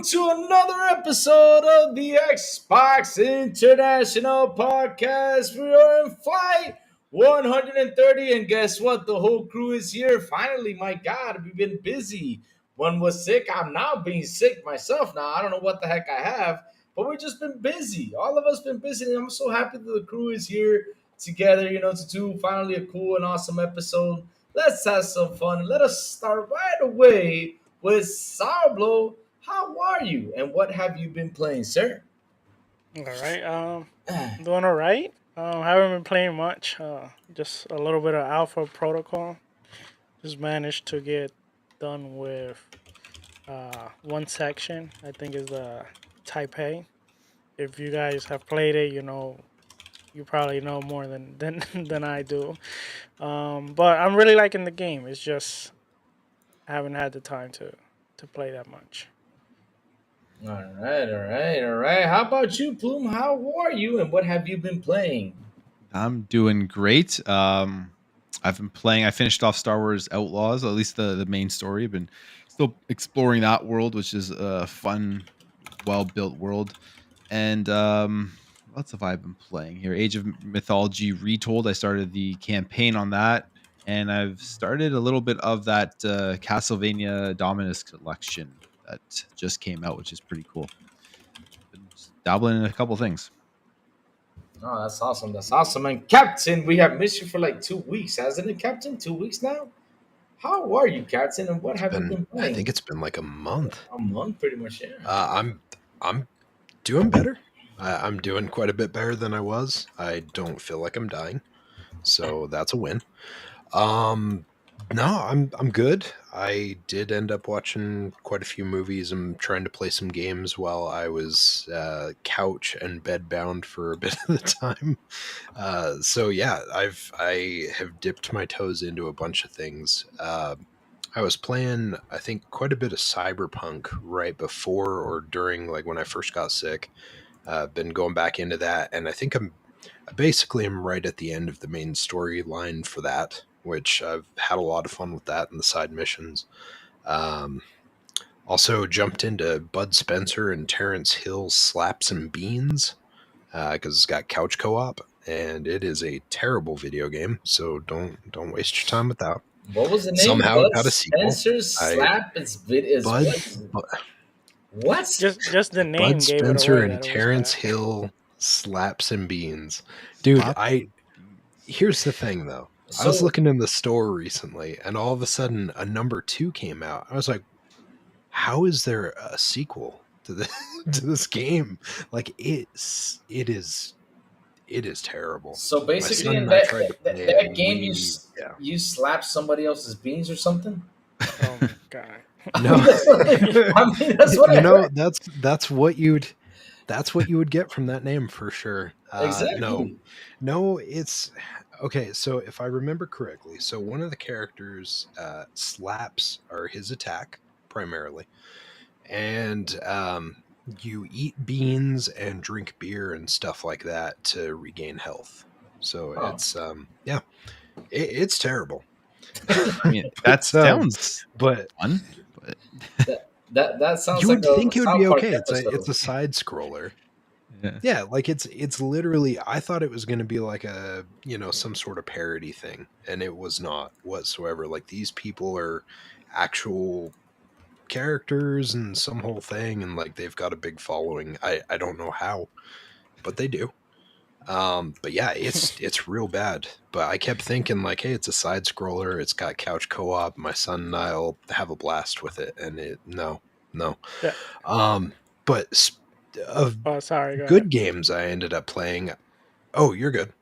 to another episode of the Xbox International Podcast. We are in flight 130, and guess what? The whole crew is here. Finally, my God, we've been busy. One was sick. I'm now being sick myself now. I don't know what the heck I have, but we've just been busy. All of us been busy, and I'm so happy that the crew is here together, to do finally a cool and awesome episode. Let's have some fun. Let us start right away with Sourblow. How are you, and what have you been playing, sir? All right. Doing all right. Haven't been playing much. Just a little bit of Alpha Protocol. Just managed to get done with one section. I think is the Taipei. If you guys have played it, you probably know more than than I do. But I'm really liking the game. It's just I haven't had the time to play that much. All right. How about you, Plume? How are you, and what have you been playing? I'm doing great. I've been playing. I finished off Star Wars Outlaws, at least the main story. I've been still exploring that world, which is a fun, well built world. And what else have I been playing here? Age of Mythology Retold. I started the campaign on that, and I've started a little bit of that Castlevania Dominus collection that just came out, which is pretty cool. Been dabbling in a couple things. Oh, that's awesome. That's awesome. And Captain, we have missed you for like 2 weeks, hasn't it, Captain? 2 weeks now? How are you, Captain, and what have you been I playing? think it's been like a month. A month, pretty much, yeah. I'm doing better. I'm doing quite a bit better than I was. I don't feel like I'm dying, so that's a win. No, I'm good. I did end up watching quite a few movies and trying to play some games while I was couch and bed bound for a bit of the time. So yeah, I have dipped my toes into a bunch of things. I was playing, I think, quite a bit of Cyberpunk right before or during, like when I first got sick. Been going back into that, and I think I basically am right at the end of the main storyline for that, which I've had a lot of fun with that and the side missions. Um, Also jumped into Bud Spencer and Terrence Hill's Slaps and Beans because it's got couch co-op, and it is a terrible video game. So don't waste your time with that. What was the name? Somehow Bud it got a sequel. Spencer's Slap is Bud, what? Just the name Bud gave it Spencer away. and That it was Terrence bad. Hill Slaps and Beans, dude. Here's the thing though. I was So looking in the store recently, and all of a sudden, a number 2 came out. I was like, "How is there a sequel to the to this game? Like, it is terrible." so My basically, son in and I tried to that, play that, it, that and game, yeah. you slap somebody else's beans or something. Oh my god. No, I mean, that's what I heard. that's what you would get from that name for sure. Exactly. No, it's okay. So if I remember correctly, so one of the characters slaps are his attack primarily, and you eat beans and drink beer and stuff like that to regain health. So Oh. it's it's terrible. I mean, that So, sounds but fun. But That sounds you like would a think it would South be Park okay. episode. It's a side scroller. yeah. Yeah, like it's literally, I thought it was going to be like a, some sort of parody thing, and it was not whatsoever. Like, these people are actual characters and some whole thing, and like they've got a big following. I don't know how, but they do. But yeah, it's real bad. But I kept thinking like, hey, it's a side scroller, it's got couch co-op, my son and I'll have a blast with it, and no. Yeah. But of Oh, sorry. Go ahead. good games I ended up playing. Oh, you're good.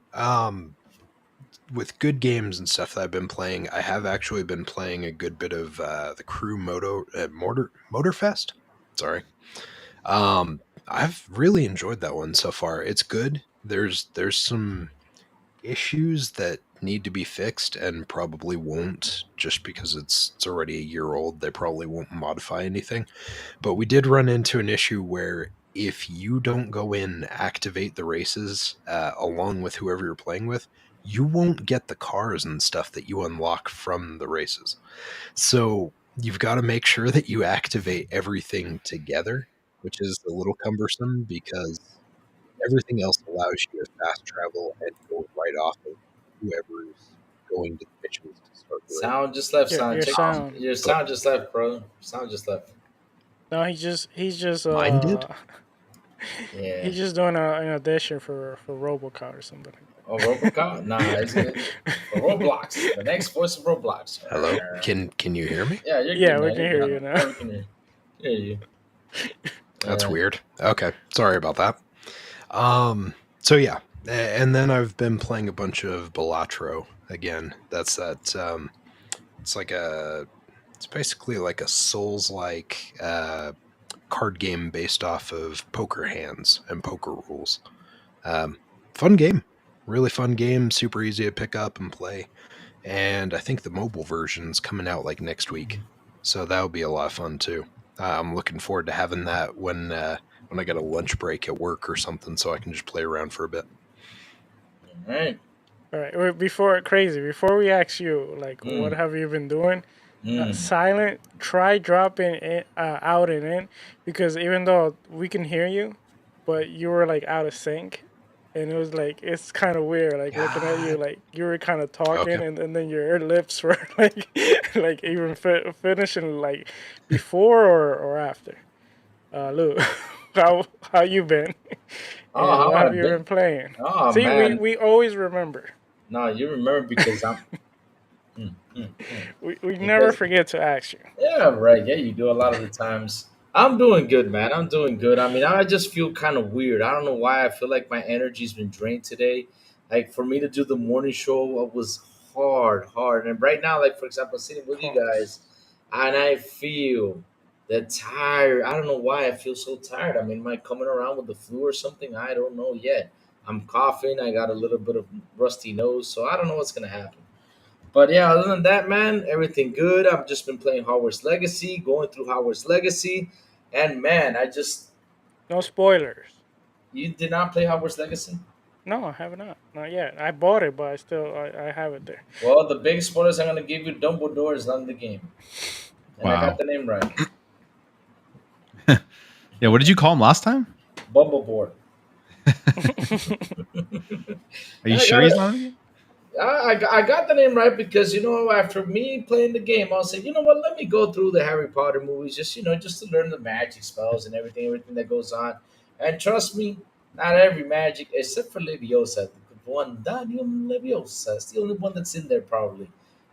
With good games and stuff that I've been playing, I have actually been playing a good bit of the Crew Motorfest. Sorry. I've really enjoyed that one so far. It's good. There's some issues that need to be fixed and probably won't, just because it's already a year old. They probably won't modify anything. But we did run into an issue where if you don't go in, activate the races along with whoever you're playing with, you won't get the cars and stuff that you unlock from the races. So you've got to make sure that you activate everything together, which is a little cumbersome because everything else allows you to fast travel and go right off of whoever's going to the missions to start the raid. Sound just left. Sound Your check. sound. Your But sound just left, bro. Sound just left. No, he's just mine did. Yeah. he's just doing an audition for RoboCop or something like Oh, Robocop? Nah, it's for Roblox. The next voice of Roblox. Hello, can you hear me? Yeah, you're that. Yeah, good, we man. can You're hear good. you now. Yeah, we can hear you. That's Yeah. weird. Okay, sorry about that. So yeah, and then I've been playing a bunch of Balatro again. That's that. It's like it's basically like a Souls-like card game based off of poker hands and poker rules. Fun game, really fun game. Super easy to pick up and play. And I think the mobile version's coming out like next week, so that'll be a lot of fun too. I'm looking forward to having that when I get a lunch break at work or something, so I can just play around for a bit. All right. All right, before we ask you, like, what Mm. have you been doing? Mm. Silent, try dropping it out and in, because even though we can hear you, but you were like out of sync, and it was like it's kind of weird, like looking at you, God. like you were kind of talking, Okay. and then your lips were like like even finishing like before or after. Lou, how you been? Oh, And how what have I've you been? been playing? Oh See, we man. we always remember. No, you remember because I'm. Mm, mm, mm. We never Because forget to ask you. yeah, right. Yeah, you do a lot of the times. I'm doing good, man. I'm doing good. I mean, I just feel kind of weird. I don't know why. I feel like my energy's been drained today. Like for me to do the morning show, it was hard. And right now, like for example, sitting with you Pause. guys, and I feel that tired. I don't know why I feel so tired. I mean, am I coming around with the flu or something? I don't know yet. I'm coughing. I got a little bit of rusty nose, so I don't know what's gonna happen. But yeah, other than that, man, everything good. I've just been playing Hogwarts Legacy, going through Hogwarts Legacy, and man, I just No spoilers. you did not play Hogwarts Legacy. No, I have not. Not yet. I bought it, but I have it there. Well, the big spoilers I'm gonna give you: Dumbledore is not in the game, and I got Wow. the name right, Yeah, what did you call him last time? Bumbleboard. Are you I sure got he's it. not in the game? I got the name right because after me playing the game, I'll say, you know what? Let me go through the Harry Potter movies, just to learn the magic spells and everything that goes on. And trust me, not every magic except for Leviosa, the one Danium Leviosa. It's the only one that's in there probably.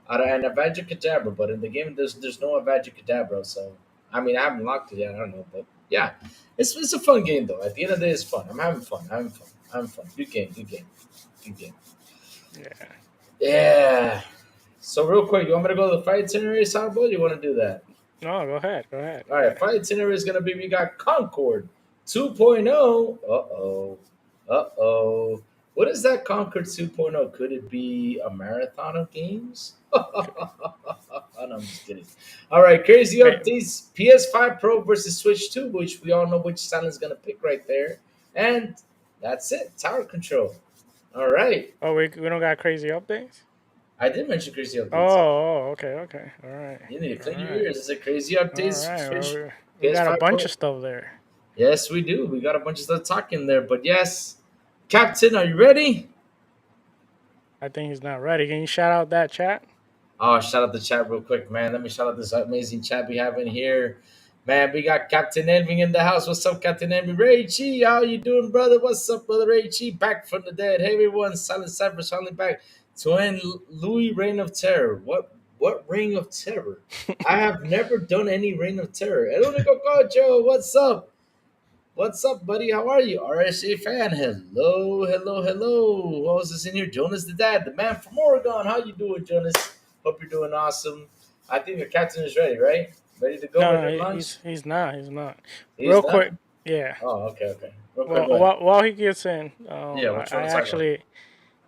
And Avada but in the game there's no Avada. So I mean I haven't locked it yet. I don't know, but yeah, it's a fun game though. At the end of the day, it's fun. I'm having fun. Having fun. Good game. Good game. Yeah. Yeah. So real quick, you want me to go to the fight itinerary, Sourblow? You want to do that? No, go ahead. Go ahead. All right. Fight itinerary is gonna be we got Concord 2.0. Uh-oh. Uh-oh. What is that Concord 2.0? Could it be a marathon of games? No, I'm just kidding. All right, crazy Wait, updates. PS5 Pro versus Switch 2, which we all know which Silent's gonna pick right there. And that's it. Tower control. All right. oh, we don't got crazy updates. I did mention crazy updates. Oh, okay. All right. You need to All clean your right. ears. It's a crazy All updates. right. Well, Switch we got a PS5 bunch Pro. of stuff there. Yes, we do. We got a bunch of stuff talking there. But yes, Captain, are you ready? I think he's not ready. Can you shout out that chat? Oh, shout out the chat real quick, man. Let me shout out this amazing chat we have in here. Man, we got Captain Envy in the house. What's up, Captain Envy? Ray Chi, how you doing, brother? What's up, brother Ray Chi? Back from the dead. Hey, everyone. Silent Cypher finally back to end Louis Reign of Terror. What Reign of Terror? I have never done any Reign of Terror. El único cocho, what's up? What's up, buddy? How are you? RSA fan. Hello. Who else is in here? Jonas the dad, the man from Oregon. How you doing, Jonas? Hope you're doing awesome. I think the captain is ready, right? Ready to go, No, ready to no, launch? he's not. He's not. He's Real not? quick. Yeah. Oh, okay. Real quick, Well, go ahead. while he gets in, Yeah, I, what you I want to talk about? actually,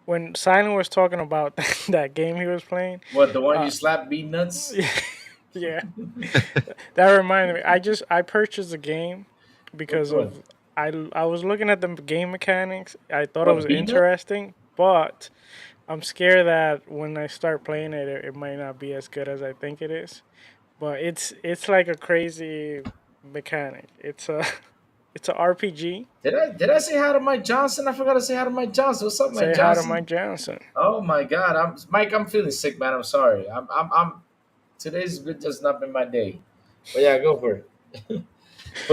when Silent was talking about that game he was playing, What, the one you uh, slap beat nuts? yeah, that reminded me. I purchased the game because Which one? of I was looking at the game mechanics. I thought it What, was beat nut? interesting, but I'm scared that when I start playing it, it might not be as good as I think it is. but it's like a crazy mechanic. It's a RPG. Did I say hi to Mike Johnson? I forgot to say hi to Mike Johnson. What's up, Mike Say hi to Johnson? Mike Johnson. Oh my God, Mike. I'm feeling sick, man. I'm sorry. I'm today's just not been my day. But yeah, go for it.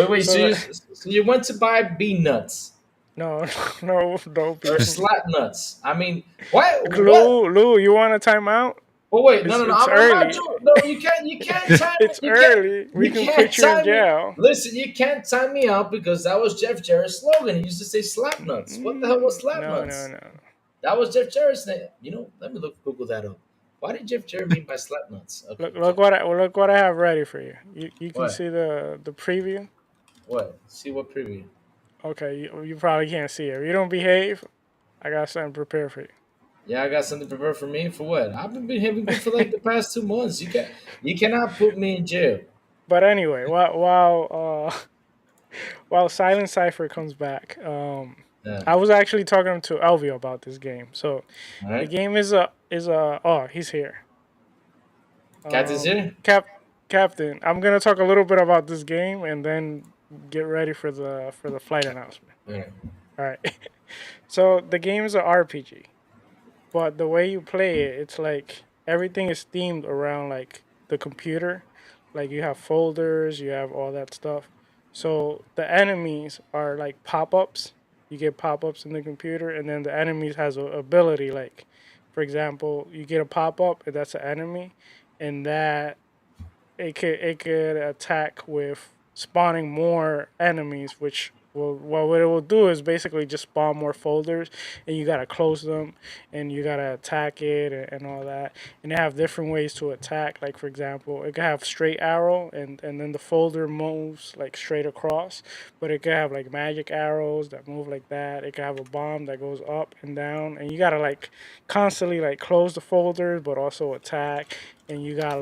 Wait. So So you went to buy bean nuts no, no, or beans. slap nuts? I mean, what? What? Lou, you want a timeout? But wait, no, It's no, no. it's I'm not early. doing. No, you can't. You can't time me. It's early. We You can can't put you in time me. jail. Listen, you can't time me out because that was Jeff Jarrett's slogan. He used to say slap nuts. What the hell was slap No, no, nuts? no. That was Jeff Jarrett's name. Let me Google that up. Why did Jeff Jarrett mean by slap nuts? Okay, Look look what I have ready for you. You can what? see the preview. What? See what preview? Okay, you probably can't see it. If you don't behave, I got something prepared for you. Yeah, I got something prepared for me. For what? I've been behaving good for like the past 2 months. You cannot put me in jail. But anyway, while Silent Cypher comes back, Yeah. I was actually talking to Elvio about this game. So All the right. game is oh, he's here. Captain's here. Cap Captain, I'm gonna talk a little bit about this game and then get ready for the flight announcement. All right. All right. So the game is an RPG, but the way you play it, it's like everything is themed around like the computer. Like you have folders, you have all that stuff. So the enemies are like pop-ups. You get pop-ups in the computer, and then the enemies has a ability. Like, for example, you get a pop-up, and that's an enemy, and that it could attack with spawning more enemies, which will what it will do is basically just spawn more folders, and you gotta close them, and you gotta attack it and all that. And they have different ways to attack. Like for example, it could have straight arrow, and then the folder moves like straight across, but it could have like magic arrows that move like that. It could have a bomb that goes up and down, and you gotta like constantly like close the folders, but also attack. And you got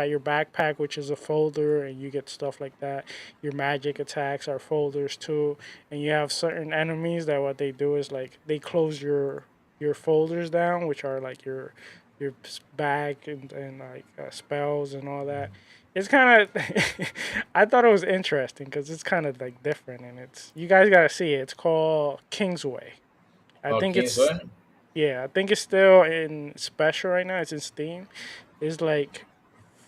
your backpack, which is a folder, and you get stuff like that. Your magic attacks are folders too, and you have certain enemies that what they do is like they close your folders down, which are like your bag and like spells and all that. It's kind of I thought it was interesting because it's kind of like different, and it's you guys gotta see it. It's called Kingsway. I Oh, think it's Kingswood. yeah, I think it's still in special right now. It's in Steam. It's like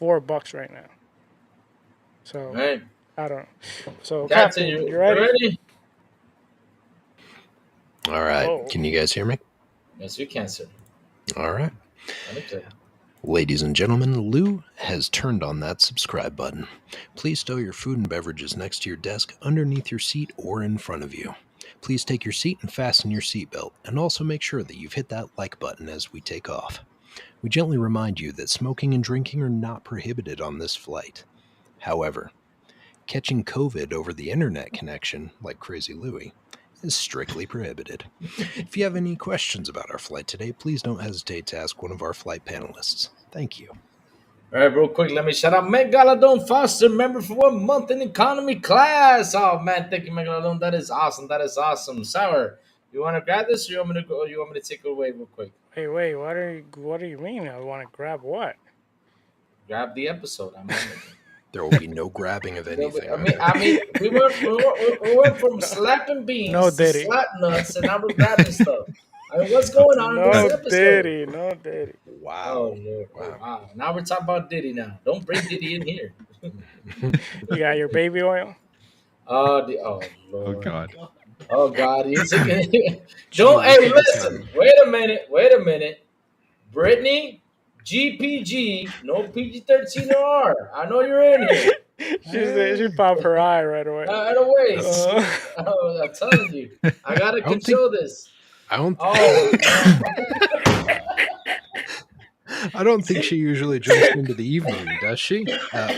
$4 right now. All So right. I don't know. So Captain, Captain, you you ready? ready? All right. Oh, Can you guys hear me? Yes, you can, sir. All right. Okay. Ladies and gentlemen, Lou has turned on that subscribe button. Please stow your food and beverages next to your desk, underneath your seat, or in front of you. Please take your seat and fasten your seatbelt, and also make sure that you've hit that like button as we take off. We gently remind you that smoking and drinking are not prohibited on this flight. However, catching COVID over the internet connection, like Crazy Louie, is strictly prohibited. If you have any questions about our flight today, please don't hesitate to ask one of our flight panelists. Thank you. All right, real quick, let me shout out Megalodon Foster, member for 1 month in economy class. Oh man, thank you, Megalodon. That is awesome. That is awesome. Sour, you want to grab this, or you want me to go? Or you want me to take it away real quick? wait. What do you mean? I want to grab what? Grab the episode. I mean, There will be no grabbing of anything. we went from slapping No beans to Diddy. slap nuts, and now we're grabbing stuff. I mean, what's going on in this No episode? Diddy. No Diddy. Oh Wow. Lord! Oh Wow. wow! Now we're talking about Diddy. Now, don't bring Diddy in here. You got your baby oil? Oh Oh Lord! God. Oh God! He's don't. Gee, Hey, look at listen! him. Wait a minute! Wait a minute! Brittany, GPG, no PG-13 or R. I know you're in here. She popped her eye right away. Right away. Uh, I'm telling you, I gotta I don't think control this. I don't Oh no! I don't think she usually drinks into the evening, does she?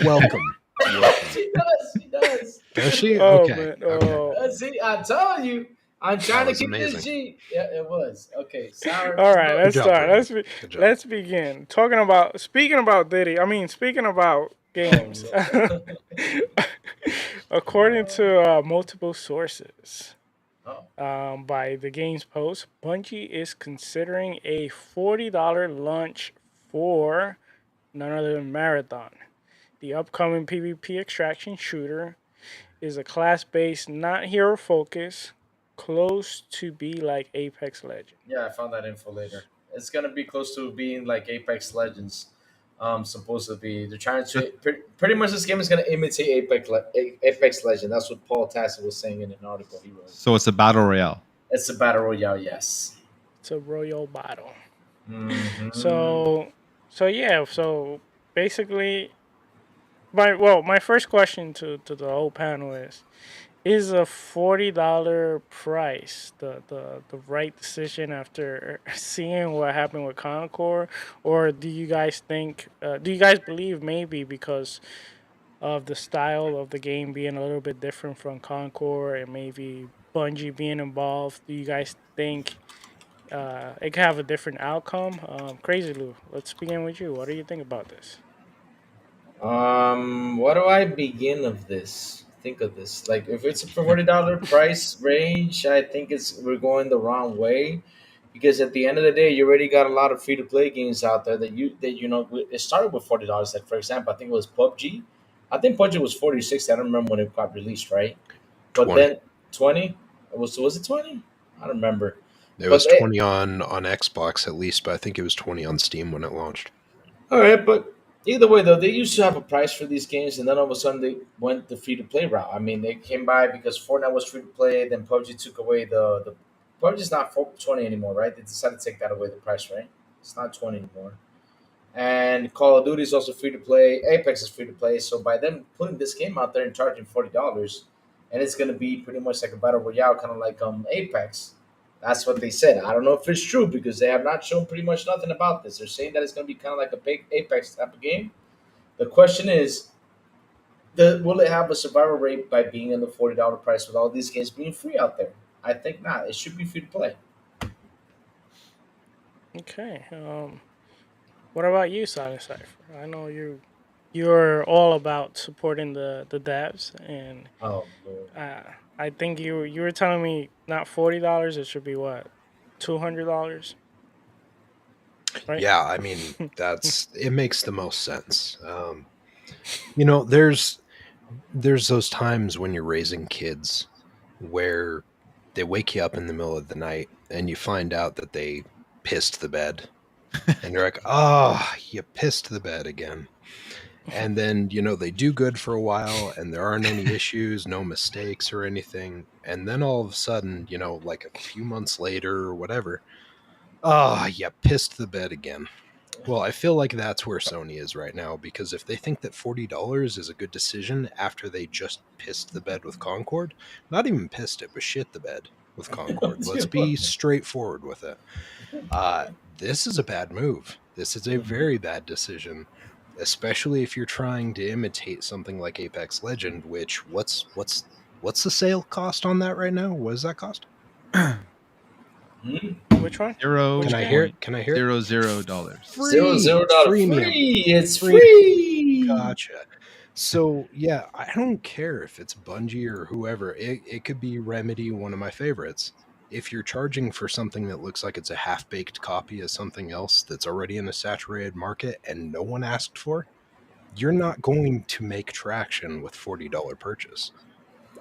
Welcome. Welcome. She does. She does. Does she? oh Okay. man. Okay. Oh. See, I'm telling you, I'm trying to was keep this amazing. G. Yeah, it was. Okay, sour. All right, No, let's job, start. Brittany. Good job. Let's begin. Speaking about Diddy. I mean, speaking about games. oh, According to multiple sources, oh. by the Games Post, Bungie is considering a $40 lunch for none other than Marathon. the upcoming PvP extraction shooter is a class-based, not hero focus, close to be like Apex Legends. Yeah, I found that info later. It's gonna be close to being like Apex Legends. Supposed to be. They're trying Just- to pretty much this game is gonna imitate Apex Legend. That's what Paul Tassi was saying in an article he wrote. So it's a battle royale. It's a battle royale, yes. It's a royal battle. Hmm. So basically, my first question to the whole panel is a $40 price the right decision after seeing what happened with Concord, or do you guys believe maybe because of the style of the game being a little bit different from Concord and maybe Bungie being involved, do you guys think it could have a different outcome? Crazy Lou, let's begin with you. What do you think about this? What do I begin of this? Think of this. Like, if it's a $40 price range, I think we're going the wrong way, because at the end of the day, you already got a lot of free to play games out there that it started with $40. Like, for example, I think it was PUBG. I think PUBG was 40 60. I don't remember when it got released, right? But 20. then 20 was it 20? I don't remember. It But was 20 on Xbox at least, but I think it was 20 on Steam when it launched. all right, but either way, though, they used to have a price for these games, and then all of a sudden they went the free to play route. I mean, they came by because Fortnite was free to play. Then PUBG took away the PUBG's not 20 anymore, right? They decided to take that away the price, right? It's not 20 anymore. And Call of Duty is also free to play. Apex is free to play. So by them putting this game out there and charging $40, and it's gonna be pretty much like a battle royale, kind of like Apex. That's what they said. I don't know if it's true because they have not shown pretty much nothing about this. They're saying that it's gonna be kind of like a big Apex type of game. The question is, will it have a survival rate by being in the $40 price with all these games being free out there? I think not. It should be free to play. Okay. What about you, Silent Cypher? I know you're all about supporting the devs, and Oh, Lord. I think you were telling me not $40. It should be what, $200, right? Yeah, I mean, it makes the most sense. You know, there's those times when you're raising kids where they wake you up in the middle of the night and you find out that they pissed the bed, and you're like, oh, you pissed the bed again. And then, they do good for a while and there aren't any issues, no mistakes or anything. And then all of a sudden, like a few months later or whatever, oh, you pissed the bed again. Well, I feel like that's where Sony is right now, because if they think that $40 is a good decision after they just pissed the bed with Concord, not even pissed it, but shit the bed with Concord. Let's be straightforward with it. This is a bad move. This is a very bad decision, especially if you're trying to imitate something like Apex Legend. Which what's the sale cost on that right now? What does that cost? Which one? Zero. Which Can I game? hear it? Can I hear it? $0. Zero Free. $0 Freemium. free. It's Free. free. Gotcha. So yeah, I don't care if it's Bungie or whoever. It could be Remedy, one of my favorites. If you're charging for something that looks like it's a half-baked copy of something else that's already in a saturated market and no one asked for, you're not going to make traction with $40 purchase.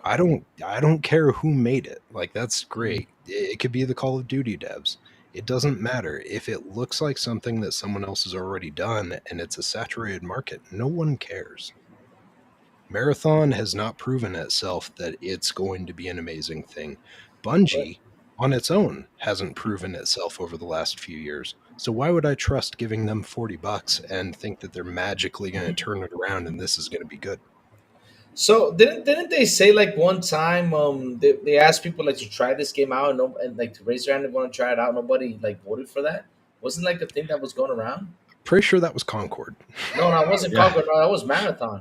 I don't care who made it. Like, that's great. It could be the Call of Duty devs. It doesn't matter. If it looks like something that someone else has already done and it's a saturated market, no one cares. Marathon has not proven itself that it's going to be an amazing thing. Bungie, on its own, hasn't proven itself over the last few years. So why would I trust giving them $40 and think that they're magically going to turn it around and this is going to be good? So didn't they say like one time they asked people like to try this game out, and like to raise their hand and want to try it out? Nobody like voted for that. Wasn't like a thing that was going around? Pretty sure that was Concord. No, it wasn't Yeah. Concord. No, that was Marathon.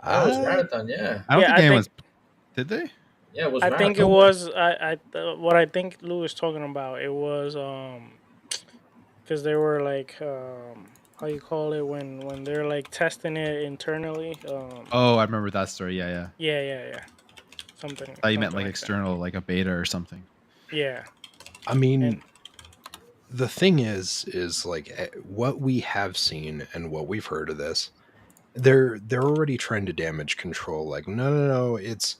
That was I Marathon. Yeah, I don't Yeah, think I anyone think- was. Did they? yeah, it was. I Marathon. think it was what I think Lou is talking about. It was because they were like how you call it when they're like testing it internally. Oh, I remember that story. Yeah. Yeah. Something. I thought you meant something like that. external, like a beta or something. Yeah. I mean, And- the thing is like what we have seen and what we've heard of this they're already trying to damage control. Like, no, it's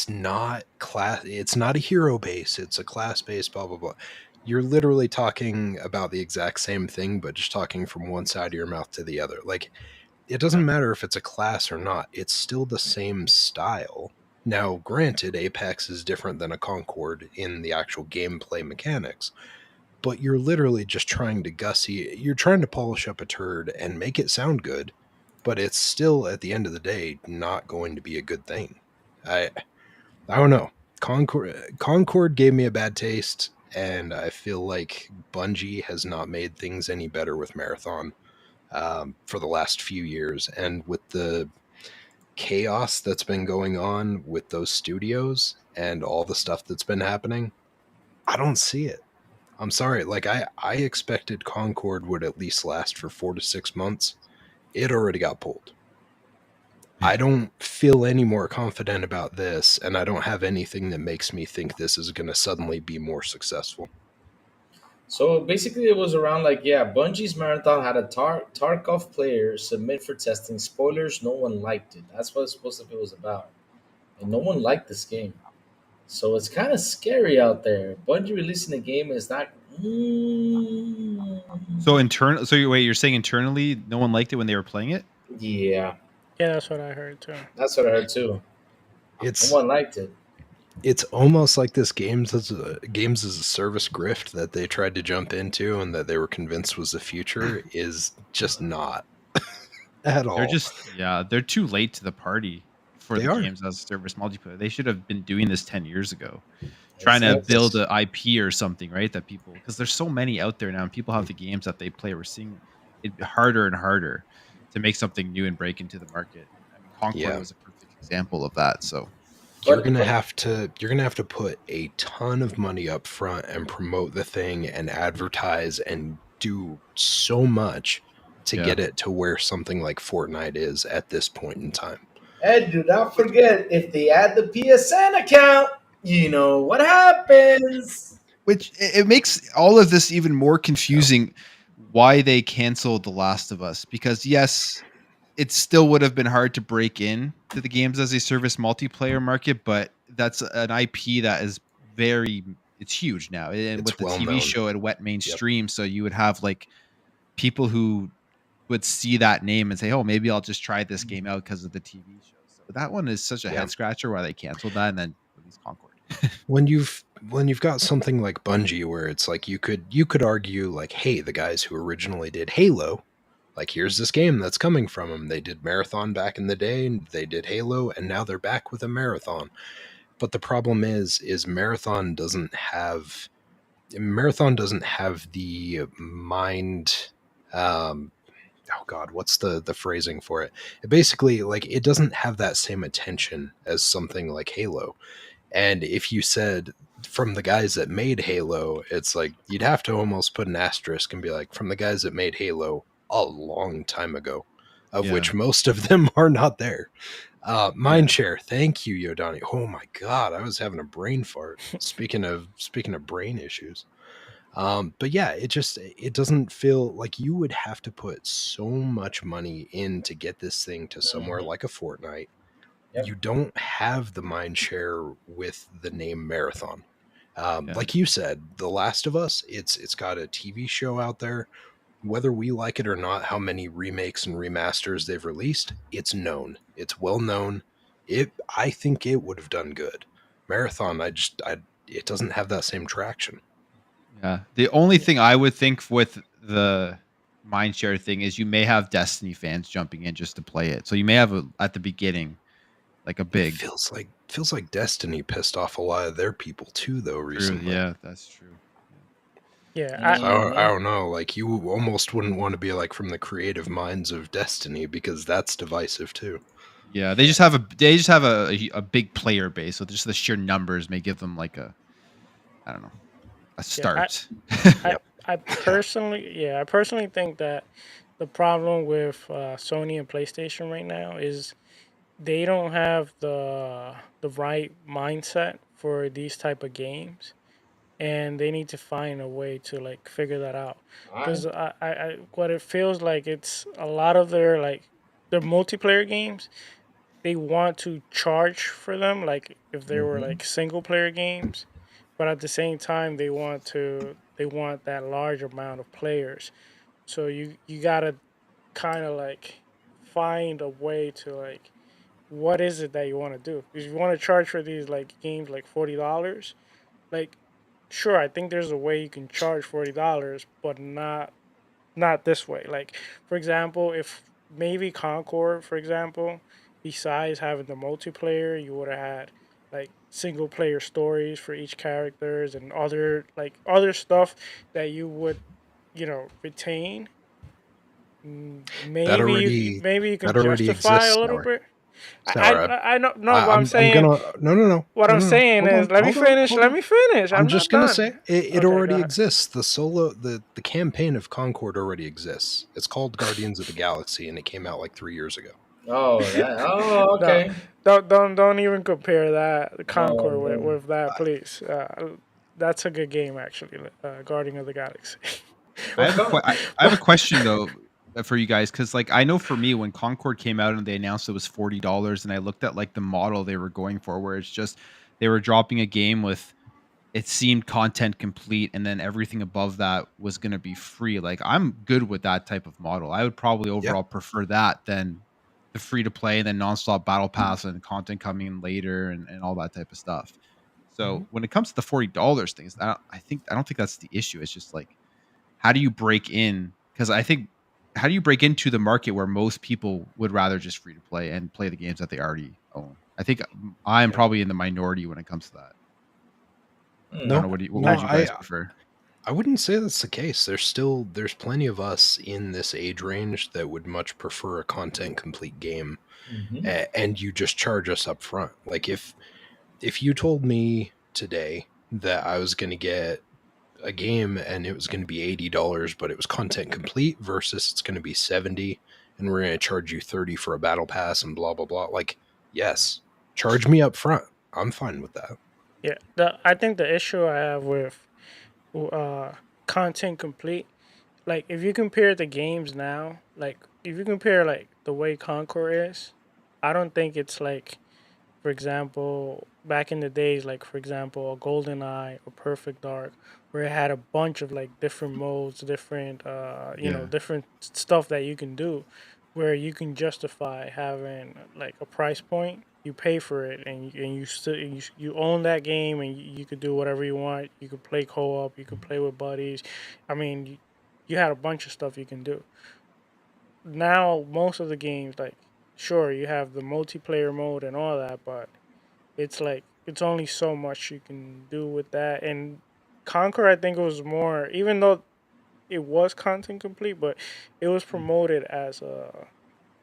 not class. It's not a hero base. It's a class base. Blah blah blah. You're literally talking about the exact same thing, but just talking from one side of your mouth to the other. Like, it doesn't matter if it's a class or not. It's still the same style. Now, granted, Apex is different than a Concord in the actual gameplay mechanics, but you're literally just trying to gussy. You're trying to polish up a turd and make it sound good, but it's still, at the end of the day, not going to be a good thing. I don't know. Concord gave me a bad taste, and I feel like Bungie has not made things any better with Marathon for the last few years. And with the chaos that's been going on with those studios and all the stuff that's been happening, I don't see it. I'm sorry. Like, I expected Concord would at least last for 4 to 6 months. It already got pulled. I don't feel any more confident about this, and I don't have anything that makes me think this is going to suddenly be more successful. So basically, it was around like, yeah, Bungie's Marathon had a Tarkov player submit for testing. Spoilers, no one liked it. That's what it's supposed to be was about. And no one liked this game. So it's kind of scary out there. Bungie releasing a game is not. Mm, So wait, you're saying internally, no one liked it when they were playing it? yeah, Yeah, that's what I heard too. that's what I heard too. No It's one liked it. it's almost like this games as a service grift that they tried to jump into and that they were convinced was the future is just not at They're all. just they're too late to the party for They the are. games as a service multiplayer. They should have been doing this 10 years ago. Trying It's to not build this. an IP or something, right? That people, because there's so many out there now and people have the games that they play. We're seeing it harder and harder to make something new and break into the market. I mean, Concord Yeah. was a perfect example of that. So But You're gonna have to put a ton of money up front and promote the thing and advertise and do so much to yeah. get it to where something like Fortnite is at this point in time. Ed, do not forget if they add the PSN account, you know what happens. Which it makes all of this even more Yeah. confusing why they canceled The Last of Us. Because yes, it still would have been hard to break in to the games as a service multiplayer market, but that's an IP that is it's huge now. And with It's the well TV known. show, it went Yep. mainstream. So you would have like people who would see that name and say, "Oh, maybe I'll just try this game out because of the TV show." So that one is such a Yeah. head scratcher why they canceled that and then released Concord. When you've got something like Bungie where it's like you could argue like, hey, the guys who originally did Halo, like, here's this game that's coming from them. They did Marathon back in the day, and they did Halo, and now they're back with a Marathon. But the problem is Marathon doesn't have the mind. Oh God, what's the phrasing for it? It basically, like, it doesn't have that same attention as something like Halo. And if you said from the guys that made Halo, it's like you'd have to almost put an asterisk and be like, from the guys that made Halo a long time ago, of Yeah. which most of them are not there. Yeah. Mindshare, thank you, Yodani. Oh my God, I was having a brain fart. Speaking of brain issues. But yeah, it doesn't feel like you would have to put so much money in to get this thing to somewhere Mhm. like a Fortnite. Yep. You don't have the mind share with the name Marathon. Yeah. Like you said, The Last of Us, it's got a TV show out there. Whether we like it or not, how many remakes and remasters they've released, it's known. It's well known. I think it would have done good. Marathon, it doesn't have that same traction. Yeah. The only thing I would think with the mindshare thing is you may have Destiny fans jumping in just to play it. So you may have at the beginning like a It big feels like Destiny pissed off a lot of their people too, though, true. recently. Yeah, that's true. Yeah, So I Mhm. don't know. Like, you almost wouldn't want to be like from the creative minds of Destiny because that's divisive too. Yeah, they just have a big player base, so just the sheer numbers may give them like a I don't know a yeah. I, start. I, Yep. I personally, yeah, I personally think that the problem with Sony and PlayStation right now is they don't have the right mindset for these type of games, and they need to find a way to like figure that out. I Because what it feels like, it's a lot of their like the multiplayer games, they want to charge for them, like if they were Mm-hmm. like single player games, but at the same time they want that large amount of players. So you gotta kind of like find a way to like what is it that you want to do? Because you want to charge for these like games like $40, like sure, I think there's a way you can charge $40, but not this way. Like for example, if maybe Concord, for example, besides having the multiplayer, you would have had like single player stories for each characters and other stuff that you would retain. That Maybe you can that already justify a exists, little Sour. bit. Sour. I know no, but I'm gonna what I'm no. saying Hold is on, let me hold on, finish. hold Let on. me finish. I'm I'm just not gonna done. say it Okay, go already ahead. exists. The campaign of Concord already exists. It's called Guardians of the Galaxy, and it came out like 3 years ago. Oh, that. Oh, No, okay. don't even compare that Oh, Concord no. with that, please. That's a good game actually. Guardian of the Galaxy. I Well, have a come. I have a question though for you guys because like I know for me when Concord came out and they announced it was $40 and I looked at like the model they were going for where it's just they were dropping a game with it seemed content complete and then everything above that was going to be free. Like I'm good with that type of model. I would probably Yeah. overall prefer that than the free to play and then nonstop battle pass and content coming in later and all that type of stuff. So Mhm. when it comes to the $40 things, I don't think that's the issue. It's just like how do you break in? Because I think how do you break into the market where most people would rather just free to play and play the games that they already own? I think I'm Yeah. probably in the minority when it comes to that. I don't Hmm. know. What No, would you guys prefer? I wouldn't say that's the case. There's plenty of us in this age range that would much prefer a content complete game, Mm-hmm. and you just charge us up front. Like if you told me today that I was going to get a game and it was going to be $80, but it was content complete versus it's going to be 70, and we're going to charge you 30 for a battle pass and blah blah blah. Like, yes, charge me up front. I'm fine with that. Yeah, I think the issue I have with uh content complete, like if you compare the games now, like if you compare like the way Concord is, I don't think it's like, for example, back in the days, like for example, a Golden Eye or Perfect Dark, where it had a bunch of like different modes, different Yeah. different stuff that you can do, where you can justify having like a price point. You pay for it, and you still you own that game, and you could do whatever you want. You could play co-op, you could play with buddies. I mean, you had a bunch of stuff you can do. Now most of the games, like sure you have the multiplayer mode and all that, but it's like it's only so much you can do with that. And Conquer, I think it was more, even though it was content complete, but it was promoted as a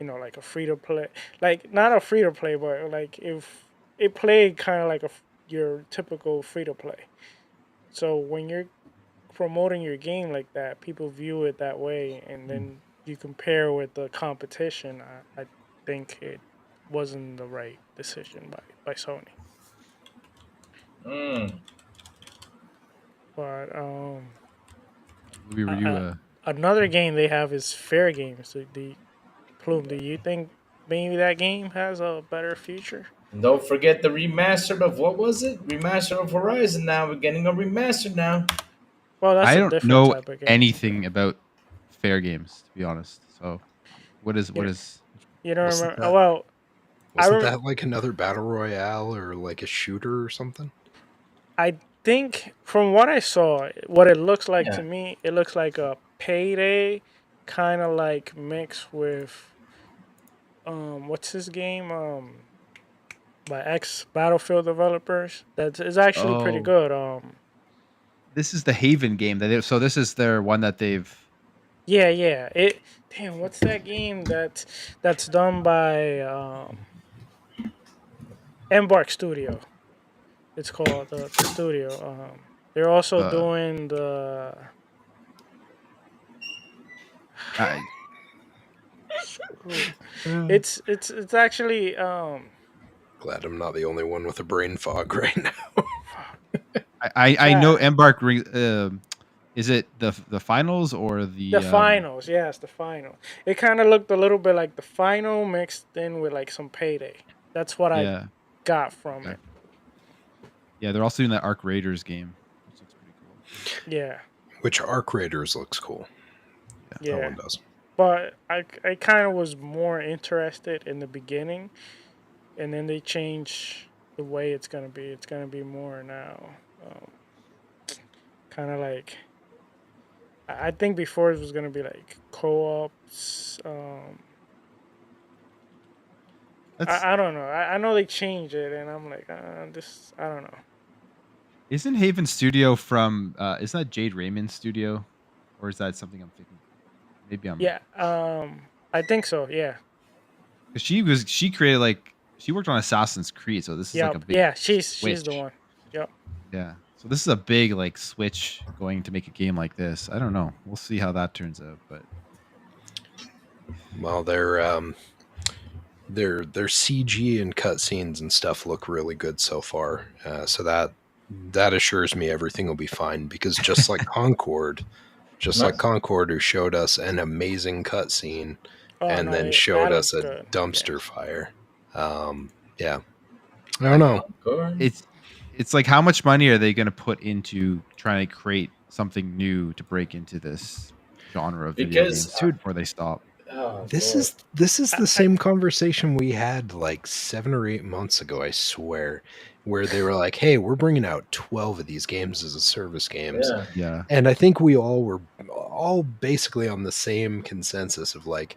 like a free to play, like not a free to play, but like if it played kind of like your typical free to play. So when you're promoting your game like that, people view it that way, and then you compare with the competition. I think it wasn't the right decision by Sony. Mm. But Louis, were you? uh, another game they have is Fair Games. The Plume. Do you think maybe that game has a better future? And don't forget the remastered of what was it? Remastered of Horizon. Now we're getting a remaster now. Well, that's I a don't different know type of game. anything about fair games to be honest. So, You what know, is? you don't Wasn't remember? that Well, I wasn't rem- that like another battle royale or like a shooter or something? I think from what I saw, what it looks like to Yeah. me, it looks like a Payday, kind of like mixed with what's his game by ex Battlefield developers. That is actually pretty Oh, good. this is the Haven game that. So this is their one that they've. Yeah, yeah. It damn, what's that game that's done by Embark Studio? It's called the studio. They're also Uh, doing the I, screw. uh, It's actually Glad I'm not the only one with a brain fog right now. fuck, I know chat. Embark Is it the finals or The the finals, yes, the final. It kind of looked a little bit like the final mixed in with like some Payday. That's what I yeah. got from Okay. it. Yeah, they're also doing that Arc Raiders game, which looks pretty cool. Yeah, Which Arc Raiders looks cool. That yeah. one does. But I kind of was more interested in the beginning, and then they changed the way it's gonna be. It's gonna be more now, kind of like I think before it was gonna be like co-ops. That's I don't know. I know they changed it, and I'm like, this. I don't know. isn't Haven Studio from isn't that Jade Raymond's studio? Or is that something I'm thinking? Maybe I'm Yeah. I think so. Yeah. because she created she worked on Assassin's Creed, so this is like a Yep. big Yeah. She's the switch. one. Yep. Yeah. So this is a big switch going to make a game like this. I don't know. We'll see how that turns out, but Well, their CG and cutscenes and stuff look really good so far. So that assures me everything will be fine. Because just like Concord, Nice. who showed us an amazing cutscene Oh and no, then showed that us looks a good. dumpster fire. Yeah, I don't know. Concord. it's like how much money are they going to put into trying to create something new to break into this genre of video Because, games Dude, before they stop? oh This Lord. is this is I, the I, same conversation we had like 7 or 8 months ago, I swear, where they were like, "Hey, we're bringing out 12 of these games as a service games." Yeah. Yeah. And I think we all were all basically on the same consensus of like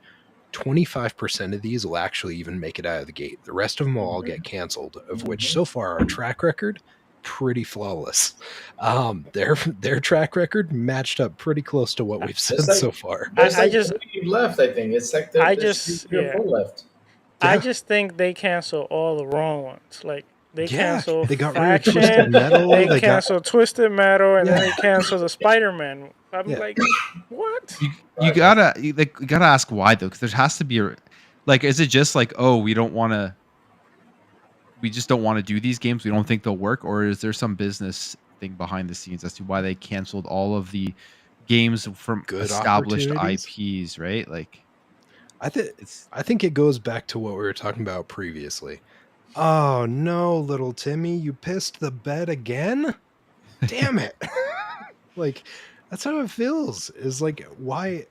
25% of these will actually even make it out of the gate. The rest of them will all get canceled, of which so far our track record pretty flawless. Their track record matched up pretty close to what we've It's said like so far. there's I like just three left. I think it's like I there's three, just three or yeah. four left. I Yeah. just think they cancel all the wrong ones. Like they Yeah, cancel they got rid of Twisted Faction, Metal. they They got cancel Twisted Metal, and then yeah, they cancel the Spider-Man. I'm yeah. like, what? You gotta you gotta ask why though, because there has to be a is it just like, oh, we just don't want to do these games, we don't think they'll work, or is there some business thing behind the scenes as to why they canceled all of the games from Good established opportunities. IPs, right? Like I think it's I think it goes back to what we were talking about previously. Oh no, little Timmy, you pissed the bed again? Damn it. Like that's how it feels. Is like why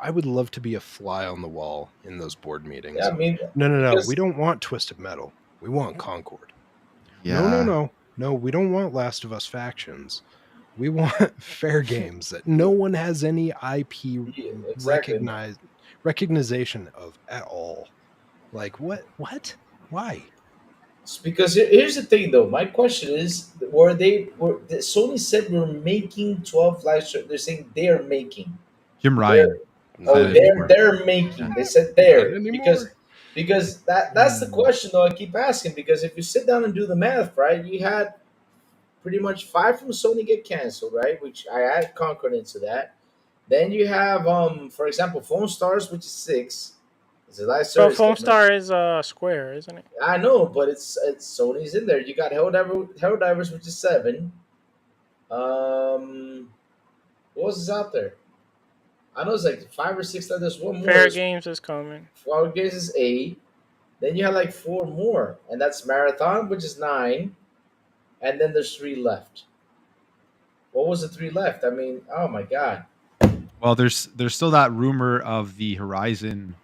I would love to be a fly on the wall in those board Yeah, meetings. I mean, No. We because don't want Twisted Metal. We want Concord. yeah. No, we don't want Last of Us factions. We want fair games that no one has any IP yeah, exactly. recognition of at all. Like what? Why? It's because here's the thing, though. My question is, Sony said we're making 12 live stream. They're saying they're making. Jim They're Ryan Not said it before. anymore. they're Yeah. making. They said Not they're anymore. because that's the question, though. I keep asking because if you sit down and do the math, right, you had pretty much five from Sony get canceled, right? Which I add Concord into that. Then you have, for example, Phone Stars, which is six. It's a live But service Foam game. Star is Square, isn't it? I know, but it's Sony's in there. You got Helldivers, which is seven. What else is out there? I know it's like five or six. There's one more. Fair Games is coming. Flower Games is eight. Then you have like four more, and that's Marathon, which is nine, and then there's three left. What was the three left? I mean, oh my god. Well, there's still that rumor of the Horizon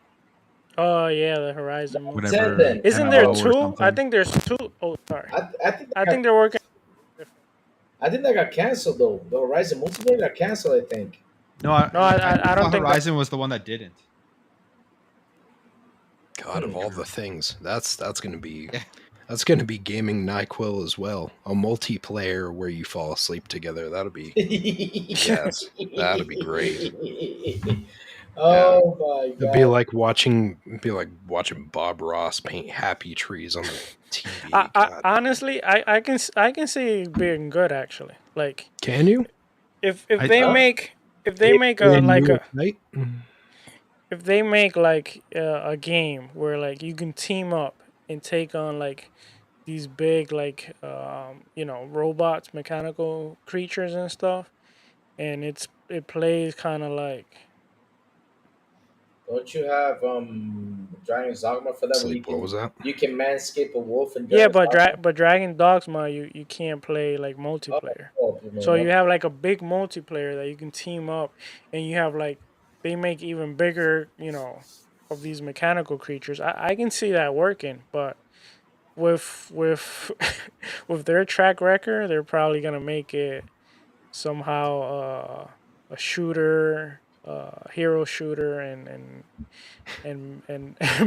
Oh yeah, the Horizon movie. Ten whatever then. Isn't there MMO or two? I something. think there's two. Oh, sorry. I think I think they're working. I think that got canceled though. The Horizon multiplayer got canceled. I think. No, I I don't thought think Horizon was the one that didn't. God, of all the things, that's gonna be gaming NyQuil as well. A multiplayer where you fall asleep together. That'll be yes, that'd be great. Oh my It'd be god. like watching Bob Ross paint happy trees on the TV. God. honestly, I can see it being good actually. Like Can you? if I- they Huh? make a When like you a ignite? if they make like a game where like you can team up and take on like these big like robots, mechanical creatures and stuff, and it plays kind of like. Don't you have Dragon's Dogma for that where Sleep. What was that? you can manscape a wolf in Yeah, Dragon's Dogma? but Dragon Dogma you can't play like Oh, multiplayer. oh, you mean So you one? have like a big multiplayer that you can team up, and you have like they make even bigger, of these mechanical creatures. I can see that working, but with with their track record, they're probably gonna make it somehow a shooter, hero shooter, and